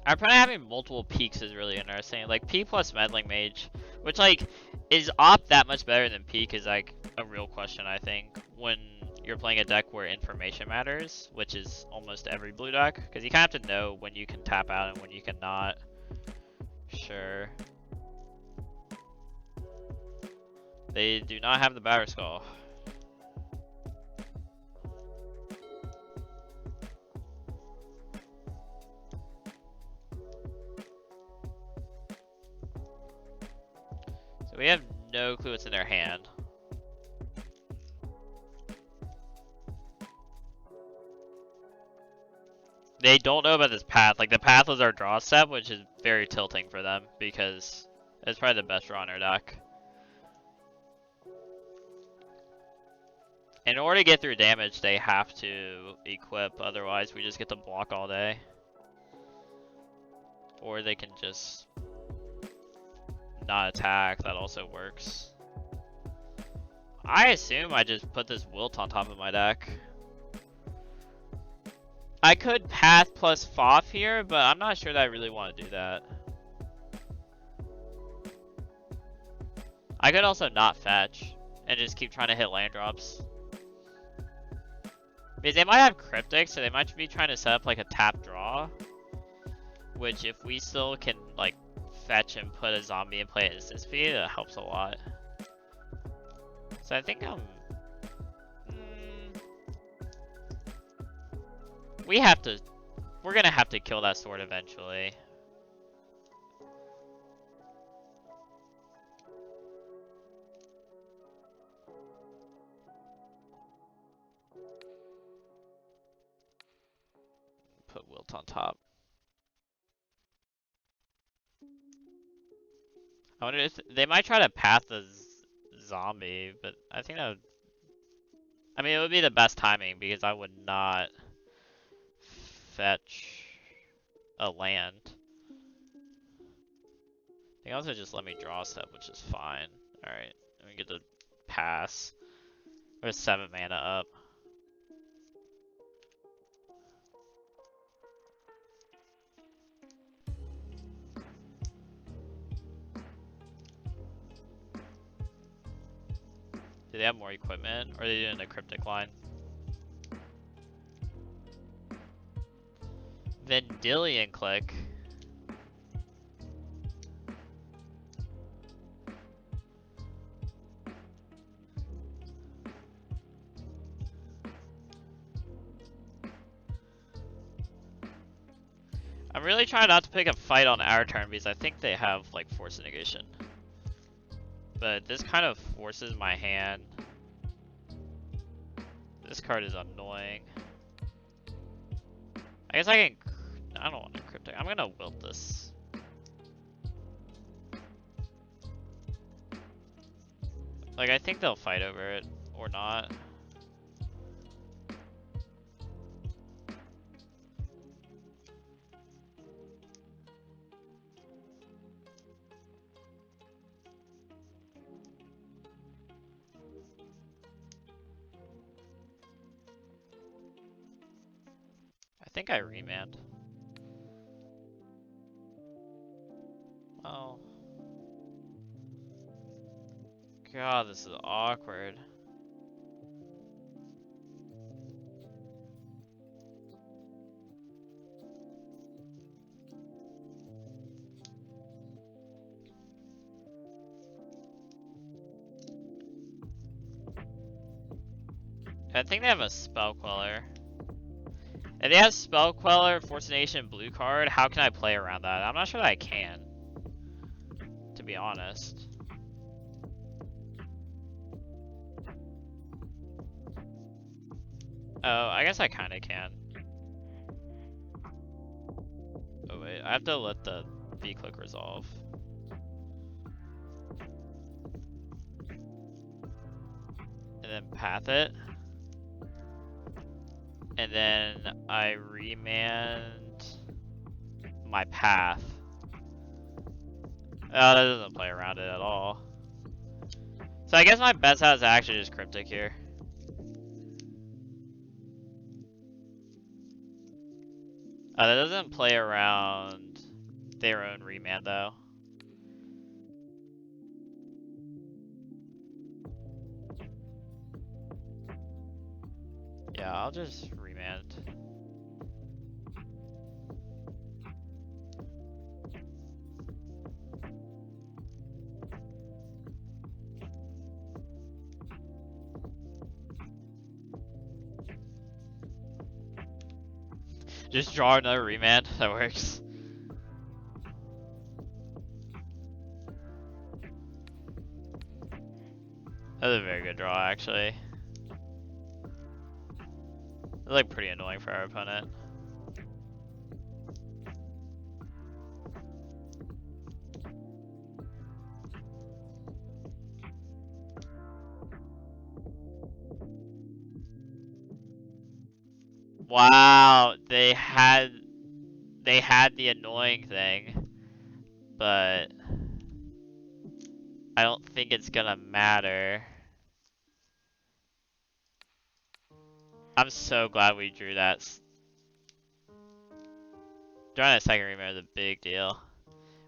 I'm probably having multiple peaks is really interesting. Like Peak plus Meddling Mage, which like is op that much better than Peak is like a real question I think when you're playing a deck where information matters, which is almost every blue deck, because you kind of have to know when you can tap out and when you cannot. Sure. They do not have the Batter Skull. So we have no clue what's in their hand. They don't know about this path. Like, the path was our draw step, which is very tilting for them, because it's probably the best draw in our deck. In order to get through damage, they have to equip, otherwise we just get to block all day. Or they can just not attack, that also works. I assume I just put this wilt on top of my deck. I could Path plus Foff here, but I'm not sure that I really want to do that. I could also not fetch and just keep trying to hit land drops. Because they might have Cryptic, so they might be trying to set up like a tap draw. Which if we still can like fetch and put a zombie and play at instant speed, that helps a lot. So I think we're gonna have to kill that sword eventually. Put wilt on top. I wonder if they might try to path the zombie, but I think that would... I mean, it would be the best timing because I would not fetch a land. They also just let me draw a step, which is fine. Alright, we get to pass. Or 7 mana up. Do they have more equipment? Or are they doing a cryptic line? Vendilion click. I'm really trying not to pick a fight on our turn because I think they have like force negation. But this kind of forces my hand. This card is annoying. I guess I can. I don't want to cryptic. I'm gonna wilt this. Like, I think they'll fight over it or not. I think I remand. Oh. God, this is awkward. I think they have a Spell Queller. If they have Spell Queller, Force Nation, blue card, how can I play around that? I'm not sure that I can. To be honest. Oh, I guess I kinda can. Oh wait, I have to let the V-click resolve. And then path it. And then I remand my path. Oh, that doesn't play around it at all. So I guess my best bet is actually just cryptic here. That doesn't play around their own remand though. Yeah, I'll just remand. Just draw another remand, that works. That's a very good draw, actually. It's like pretty annoying for our opponent. Wow, they had the annoying thing, but I don't think it's gonna matter. I'm so glad we drew that. Drawing a second remand is a big deal.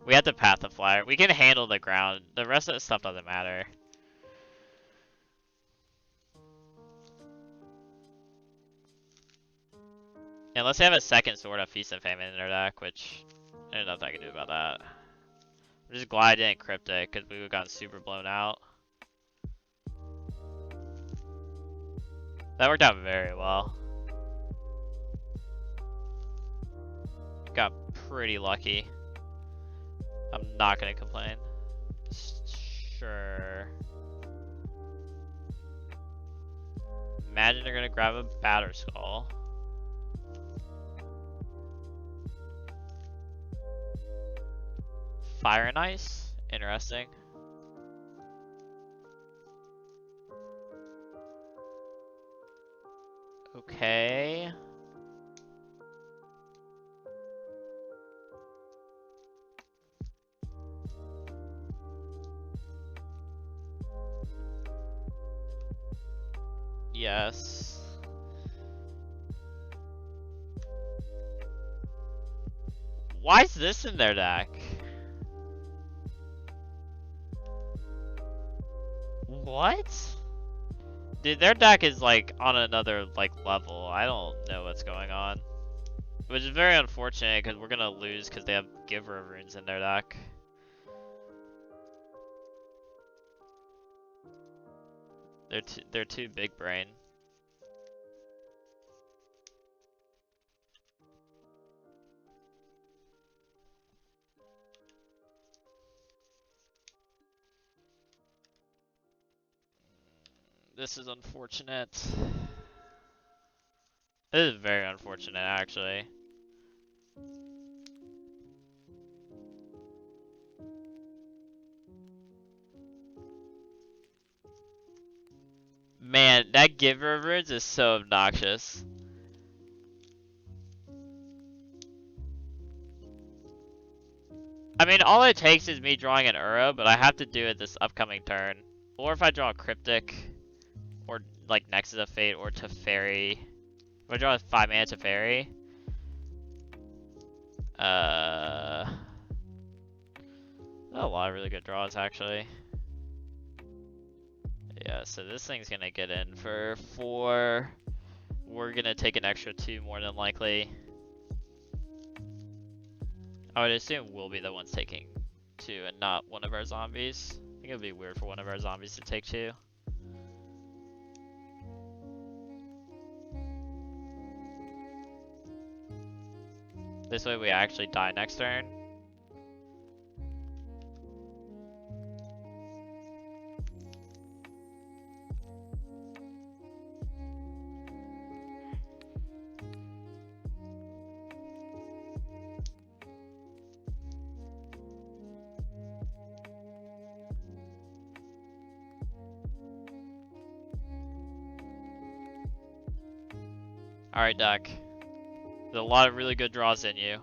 We have to path the flyer. We can handle the ground. The rest of the stuff doesn't matter. Unless they have a second Sword of Feast and Famine in their deck, which there's nothing I can do about that. I'm just glad I didn't cryptic, because we would have gotten super blown out. That worked out very well. Got pretty lucky. I'm not gonna complain. Sure. Imagine they're gonna grab a Batter Skull. Fire and Ice? Interesting. Okay. Yes. Why is this in their deck? What? Dude, their deck is like on another like level. I don't know what's going on. Which is very unfortunate because we're gonna lose because they have Giver runes in their deck. They're too big brain. This is unfortunate. This is very unfortunate, actually. Man, that Giver of Runes is so obnoxious. I mean, all it takes is me drawing an Uro, but I have to do it this upcoming turn. Or if I draw a Cryptic, or like Nexus of Fate, or Teferi. If I draw a 5-mana Teferi. A lot of really good draws, actually. Yeah, so this thing's gonna get in for 4. We're gonna take an extra 2 more than likely. I would assume we'll be the ones taking 2 and not one of our zombies. I think it would be weird for one of our zombies to take 2. This way we actually die next turn. Alright, Duck. There's a lot of really good draws in you.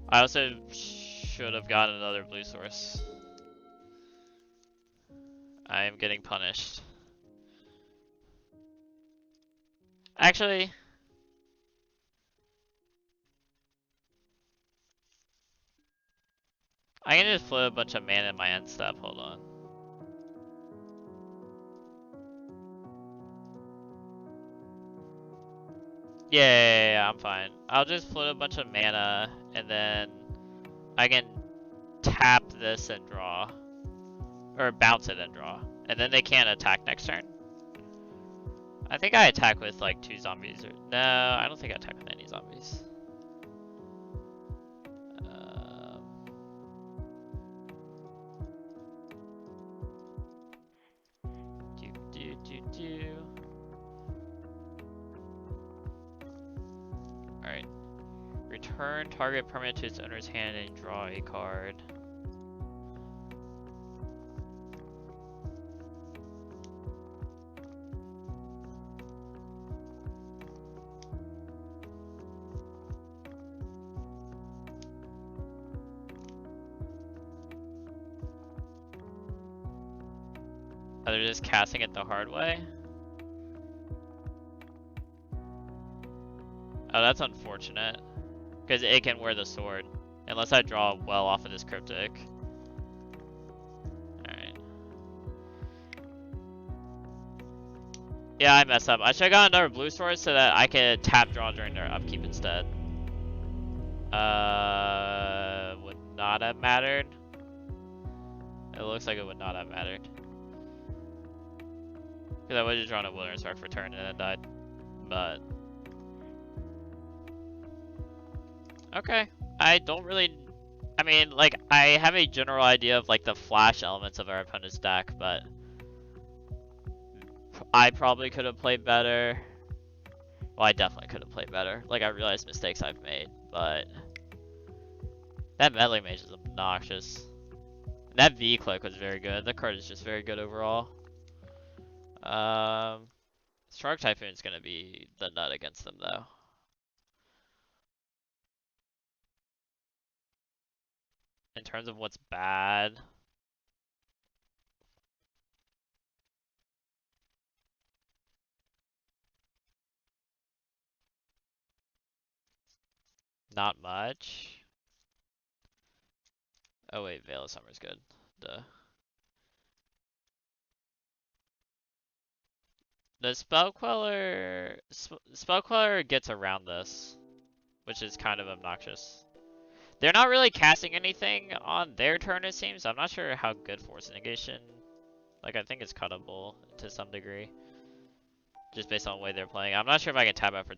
I also should have gotten another blue source. I am getting punished. Actually, I can just float a bunch of mana in my end step. Hold on. Yeah, I'm fine. I'll just float a bunch of mana, and then I can tap this and draw. Or bounce it and draw. And then they can't attack next turn. I think I attack with like 2 zombies. No, I don't think I attack with any zombies. Alright. Return target permanent to its owner's hand and draw a card. Oh, they're just casting it the hard way? Oh, that's unfortunate. Because it can wear the sword. Unless I draw well off of this Cryptic. Alright. Yeah, I messed up. I should have got another blue sword so that I could tap draw during their upkeep instead. Would not have mattered. It looks like it would not have mattered. Because I would have just drawn a Wilderness Arc for turn and then died. But okay. I don't really... I mean, like, I have a general idea of, like, the flash elements of our opponent's deck, but... I probably could have played better. Well, I definitely could have played better. Like, I realize mistakes I've made, but... That Meddling Mage is obnoxious. And that V-Click was very good. The card is just very good overall. Shark Typhoon is going to be the nut against them, though. In terms of what's bad. Not much. Oh wait, Veil of Summer's good. Duh. The Spell Queller gets around this, which is kind of obnoxious. They're not really casting anything on their turn, it seems. I'm not sure how good Force Negation. Like, I think it's cuttable to some degree, just based on the way they're playing. I'm not sure if I can tap out for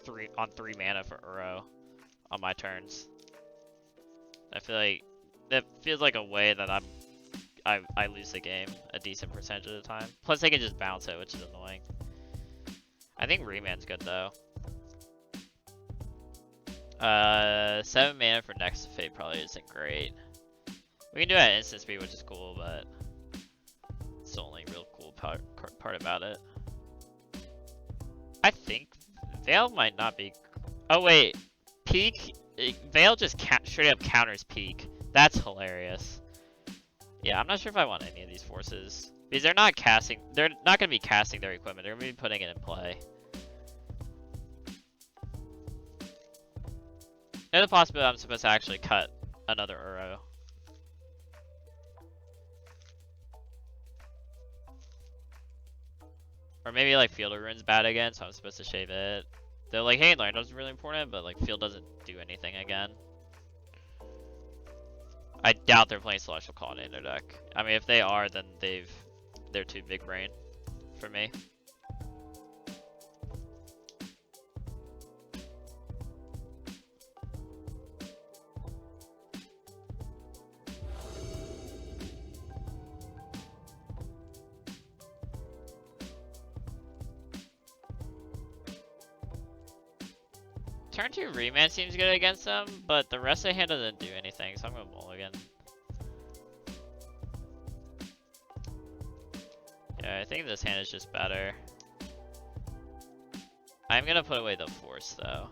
three mana for Uro on my turns. I feel like that feels like a way that I lose the game a decent percentage of the time. Plus, they can just bounce it, which is annoying. I think Reman's good though. 7 mana for Next Fate probably isn't great. We can do it at instant speed, which is cool, but it's the only real cool part about it. I think Veil might not be. Oh wait, Peak. Veil just straight up counters Peak. That's hilarious. Yeah, I'm not sure if I want any of these forces because they're not casting. They're not going to be casting their equipment. They're going to be putting it in play. There's a possibility I'm supposed to actually cut another Uro. Or maybe like Field of Ruin's bad again, so I'm supposed to shave it. They're like, hey, Land was really important, but like Field doesn't do anything again. I doubt they're playing Celestial Colony in their deck. I mean, if they are, then they're too big brain for me. Turn 2 Remand seems good against them, but the rest of the hand doesn't do anything, so I'm gonna mulligan. Yeah, I think this hand is just better. I'm gonna put away the Force though.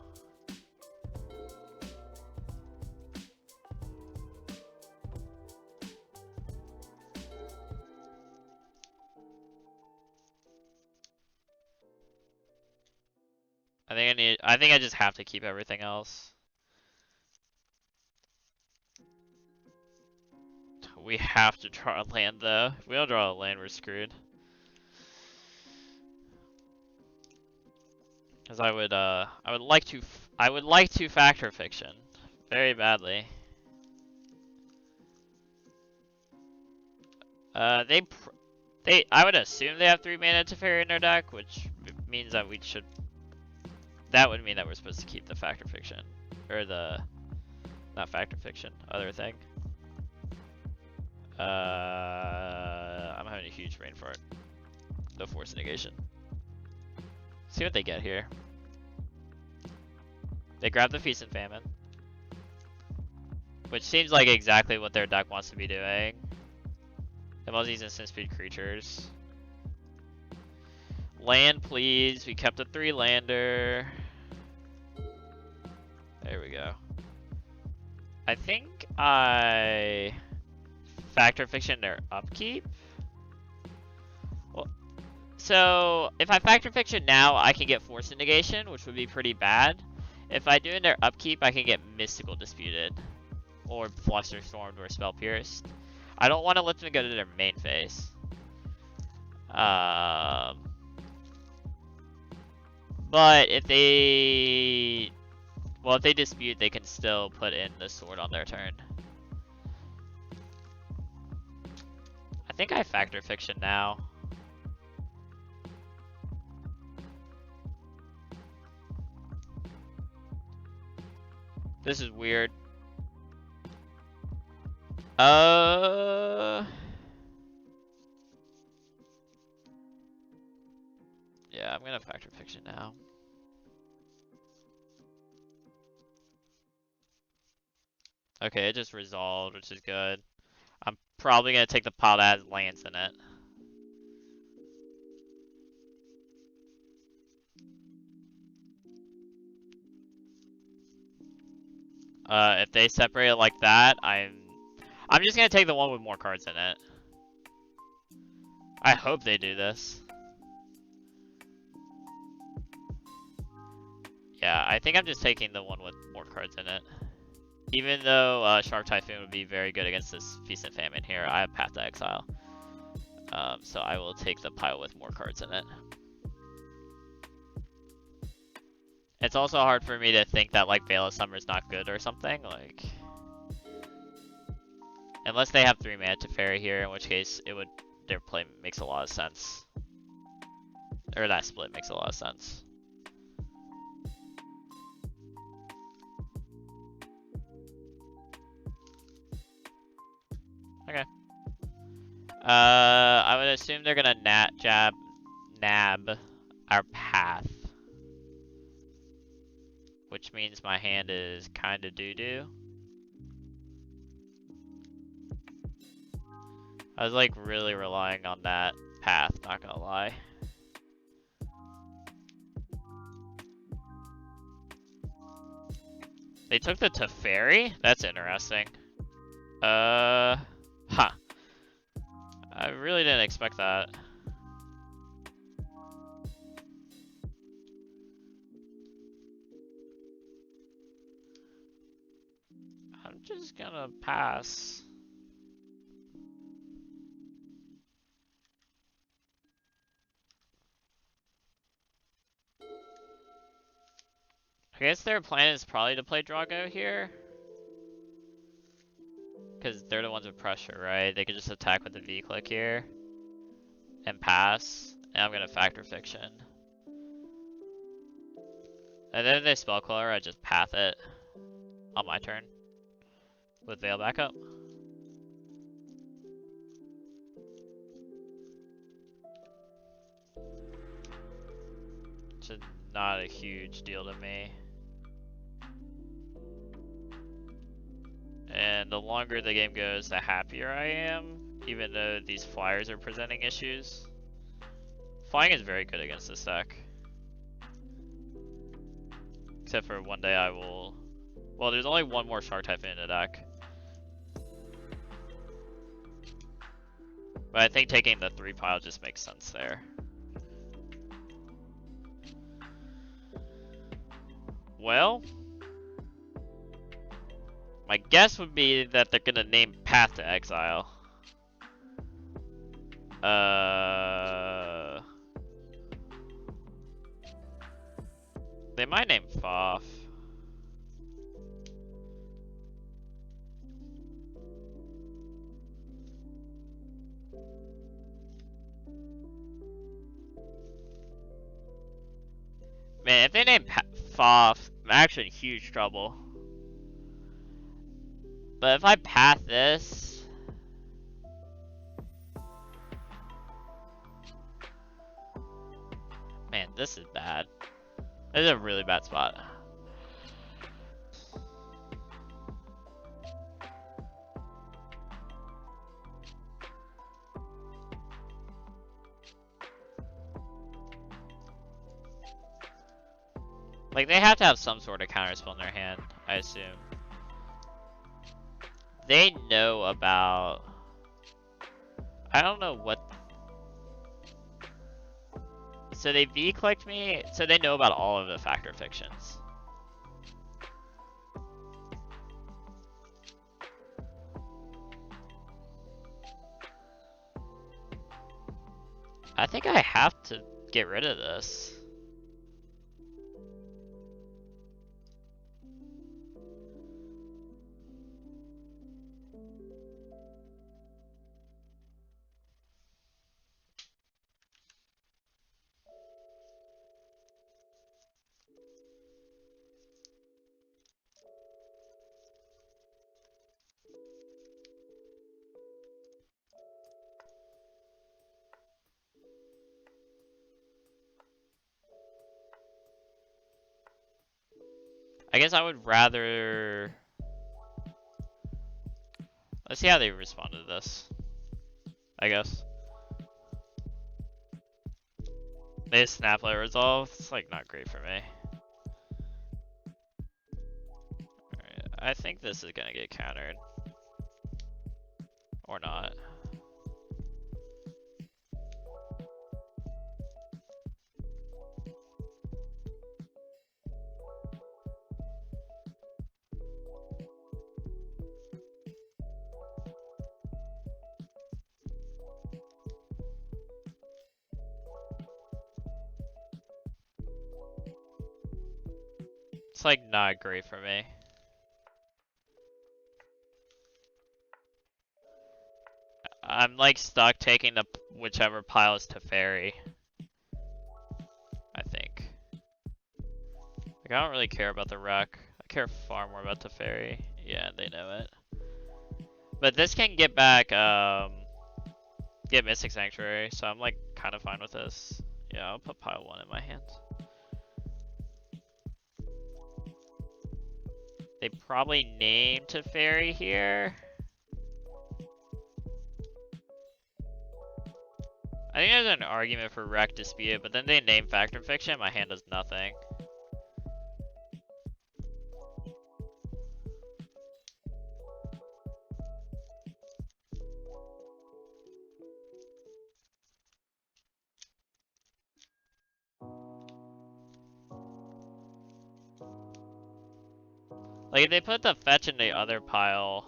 I think I just have to keep everything else. We have to draw a land though. If we don't draw a land, we're screwed. Cause I would like to Factor Fiction very badly. I would assume they have 3 mana Teferi in their deck, which means that that would mean that we're supposed to keep the Factor Fiction. Or not Factor Fiction, other thing. I'm having a huge brain fart. The Force Negation. See what they get here. They grab the Feast and Famine. Which seems like exactly what their deck wants to be doing. They want these instant speed creatures. Land, please. We kept a 3-lander. There we go. I think I Factor Fiction their upkeep. Well, so if I Factor Fiction now, I can get Force Negation, which would be pretty bad. If I do in their upkeep, I can get Mystical Disputed, or Flusterstormed, or Spell Pierced. I don't want to let them go to their main phase. But if they dispute, they can still put in the sword on their turn. I think I Factor Fiction now. This is weird. Yeah, I'm gonna Factor Fiction now. Okay, it just resolved, which is good. I'm probably gonna take the pot that has lands in it. If they separate it like that, I'm just gonna take the one with more cards in it. I hope they do this. Yeah, I think I'm just taking the one with more cards in it. Even though Shark Typhoon would be very good against this Feast and Famine here, I have Path to Exile. So I will take the pile with more cards in it. It's also hard for me to think that like Veil of Summer is not good or something, like unless they have 3 mana to Fairy here, in which case their play makes a lot of sense. Or that split makes a lot of sense. Okay. I would assume they're gonna nab our path. Which means my hand is kinda doo-doo. I was like really relying on that path, not gonna lie. They took the Teferi? That's interesting. Huh. I really didn't expect that. I'm just gonna pass. I guess their plan is probably to play Drago here. Because they're the ones with pressure, right? They could just attack with the V-click here. And pass. And I'm gonna Factor Fiction. And then if they spell color, I just path it on my turn. With Veil backup. Which is not a huge deal to me. And the longer the game goes, the happier I am, even though these flyers are presenting issues. Flying is very good against this deck. Except for one day I will... Well, there's only one more Shark Typhoon in the deck. But I think taking the 3 pile just makes sense there. Well... my guess would be that they're gonna name Path to Exile. They might name Foff. Man, if they name Foff, I'm actually in huge trouble. But if I path this... Man, this is bad. This is a really bad spot. Like, they have to have some sort of counterspell in their hand, I assume. They know about... I don't know what... So they V-clicked me, so they know about all of the Factor Fictions. I think I have to get rid of this. I guess I would rather... Let's see how they respond to this. I guess. They snap light resolve. It's like not great for me. Alright, I think this is gonna get countered. Or not. like not great for me. I'm like stuck taking the whichever pile is to ferry. I think. Like I don't really care about the wreck. I care far more about the ferry. Yeah, they know it. But this can get back, get Mystic Sanctuary, so I'm like kind of fine with this. Yeah, I'll put pile 1 in my hand. They probably named to ferry here. I think there's an argument for wreck dispute, but then they name Factor Fiction, my hand does nothing. Like if they put the fetch in the other pile,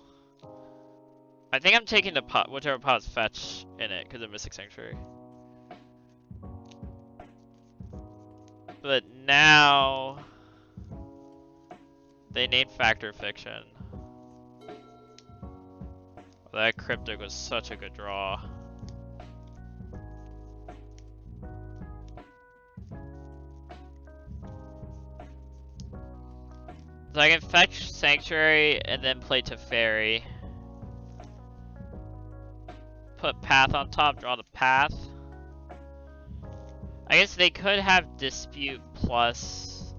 I think I'm taking the whichever pile's fetch in it because of Mystic Sanctuary. But now they named Factor Fiction. That Cryptic was such a good draw. So I can fetch Sanctuary and then play to Fairy. Put Path on top, draw the Path. I guess they could have Dispute plus...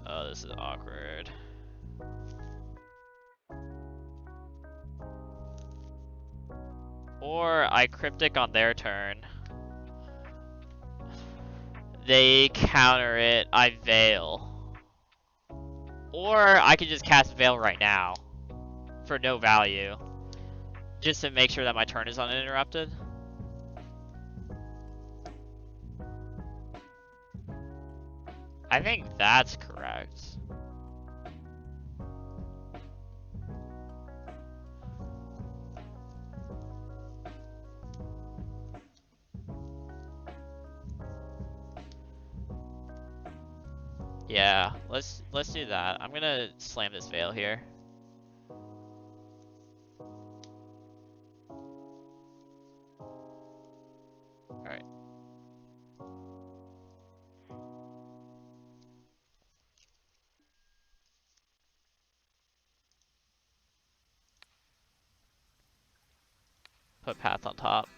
Oh, this is awkward. Or I Cryptic on their turn. They counter it, I Veil. Or I could just cast Veil right now. For no value. Just to make sure that my turn is uninterrupted. I think that's correct. Yeah, let's do that. I'm gonna slam this Veil here. Alright. Put Path on top.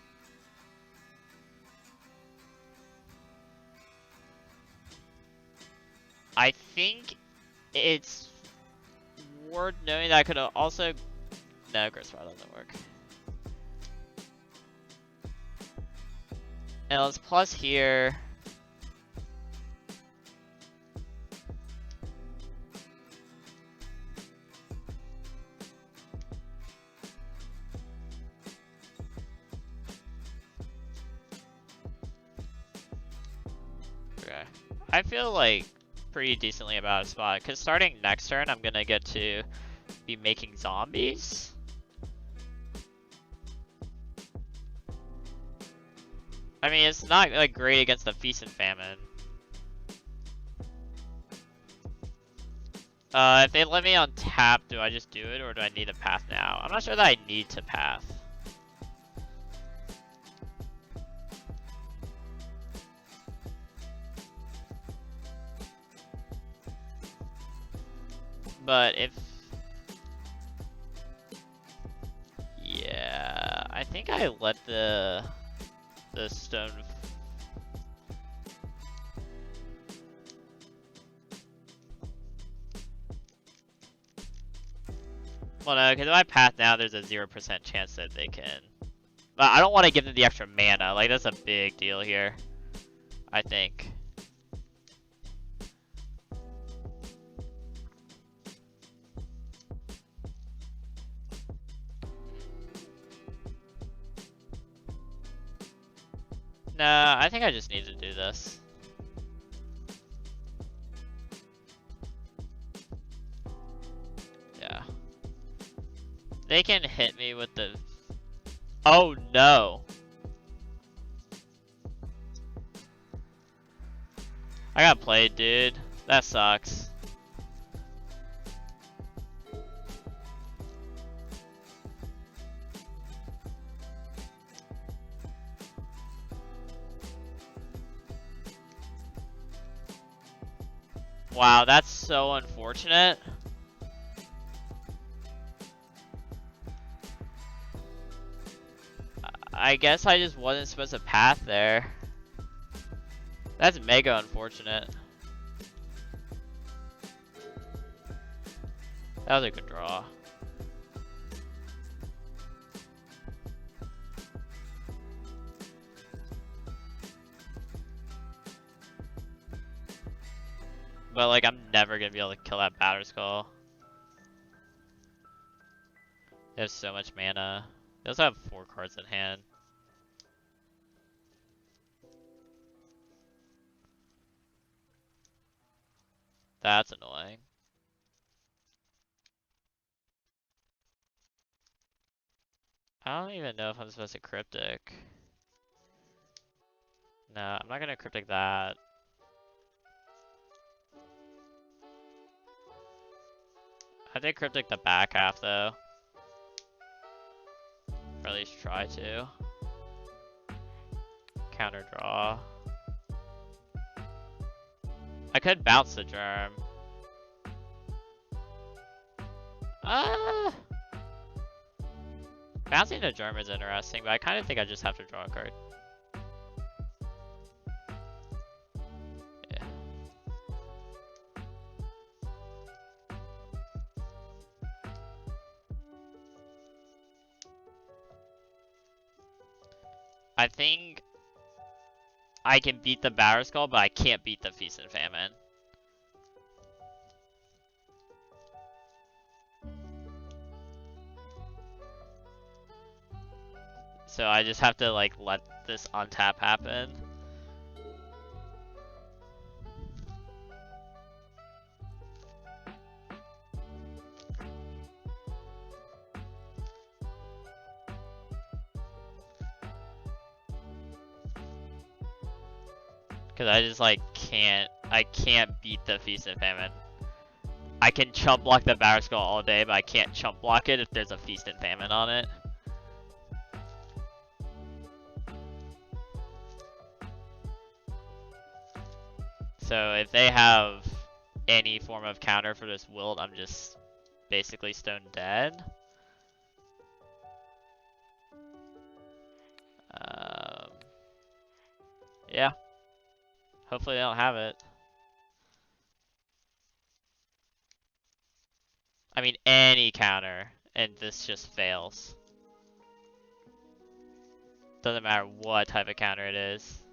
I think it's worth knowing that I could also... No, Gristfire doesn't work. And let's plus here. Okay. I feel like pretty decently about a spot, because starting next turn I'm gonna get to be making zombies. I mean, it's not like great against the Feast and Famine. If they let me on tap, do I just do it or do I need a path now? I'm not sure that I need to path. But if... Yeah, I think I let the stone... Well, no, because if I path now, there's a 0% chance that they can... But I don't want to give them the extra mana, like that's a big deal here, I think. Nah, I think I just need to do this. Yeah. They can hit me with the... Oh no! I got played, dude. That sucks. Wow, that's so unfortunate. I guess I just wasn't supposed to path there. That's mega unfortunate. That was a good draw. But like, I'm never gonna be able to kill that Batter Skull. They have so much mana. They also have 4 cards in hand. That's annoying. I don't even know if I'm supposed to Cryptic. No, I'm not gonna Cryptic that. I did Cryptic the back half though. Or at least try to. Counter draw. I could bounce the Germ. Bouncing the Germ is interesting, but I kind of think I just have to draw a card. Yeah. I think I can beat the Batter Skull, but I can't beat the Feast and Famine. So I just have to like let this untap happen. Cause I just like I can't beat the Feast and Famine. I can chump block the Batter Skull all day, but I can't chump block it if there's a Feast and Famine on it. So if they have any form of counter for this Wilt, I'm just basically stone dead. Yeah. Hopefully they don't have it. I mean, any counter, and this just fails. Doesn't matter what type of counter it is.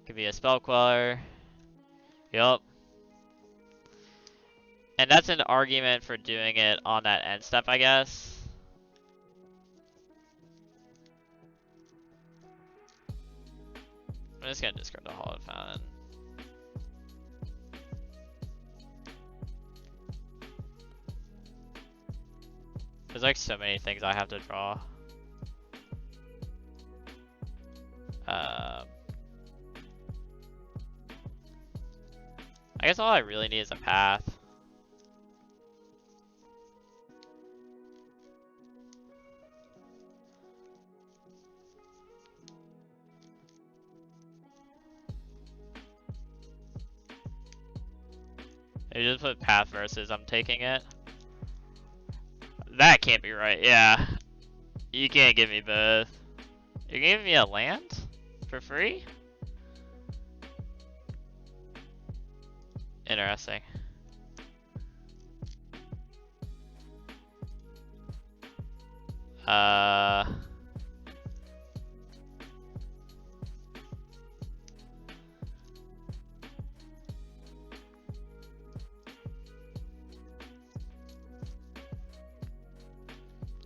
Could be a Spell Queller. Yup. And that's an argument for doing it on that end step, I guess. I'm just gonna discard the Hallowed Fountain. There's like so many things I have to draw. I guess all I really need is a path. You just put path versus I'm taking it. That can't be right, yeah. You can't give me both. You're giving me a land? For free? Interesting.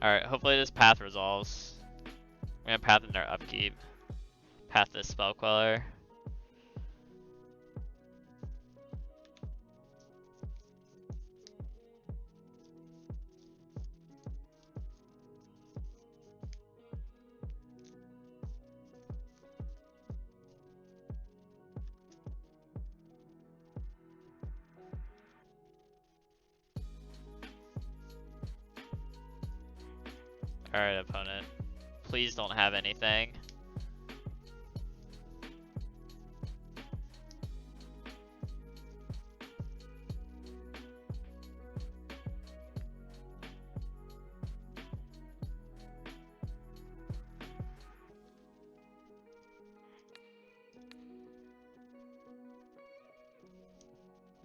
Alright, hopefully this path resolves. I'm gonna path in their upkeep. Path this Spell Queller. Alright, opponent. Please don't have anything.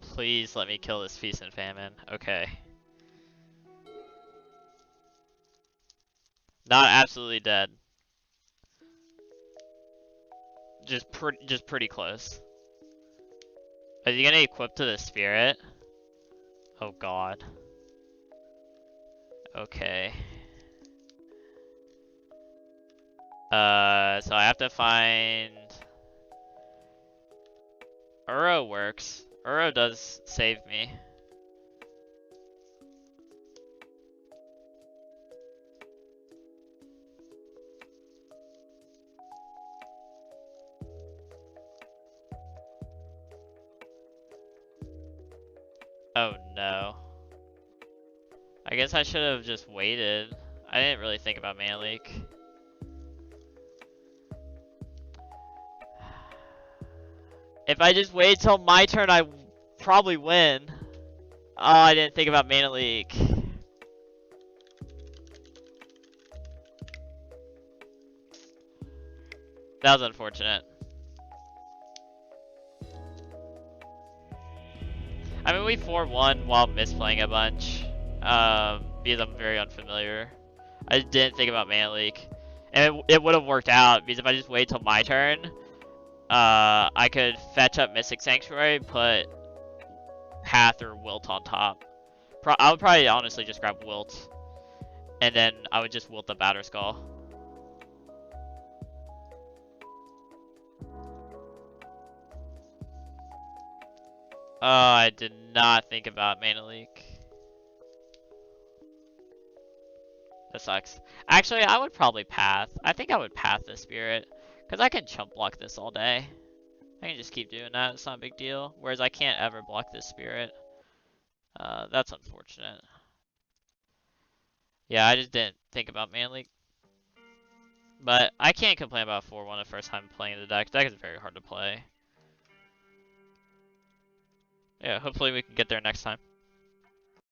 Please let me kill this Feast and Famine. Okay. Not absolutely dead. Just pretty close. Is he gonna equip to the spirit? Oh god. Okay. So I have to find... Uro works. Uro does save me. Oh no. I guess I should have just waited. I didn't really think about mana leak. If I just wait till my turn, I probably win. Oh, I didn't think about mana leak. That was unfortunate. I mean, we 4-1 while misplaying a bunch. Because I'm very unfamiliar. I just didn't think about mana leak. And it would have worked out, because if I just wait till my turn, I could fetch up Mystic Sanctuary, put Path or Wilt on top. I would probably honestly just grab Wilt. And then I would just Wilt the Batter Skull. Oh, I did not think about mana leak. That sucks. Actually, I would probably Path. I think I would Path the Spirit. Because I can chump block this all day. I can just keep doing that. It's not a big deal. Whereas I can't ever block this Spirit. That's unfortunate. Yeah, I just didn't think about mana leak. But I can't complain about 4-1 the first time playing the deck. The deck is very hard to play. Yeah, hopefully we can get there next time.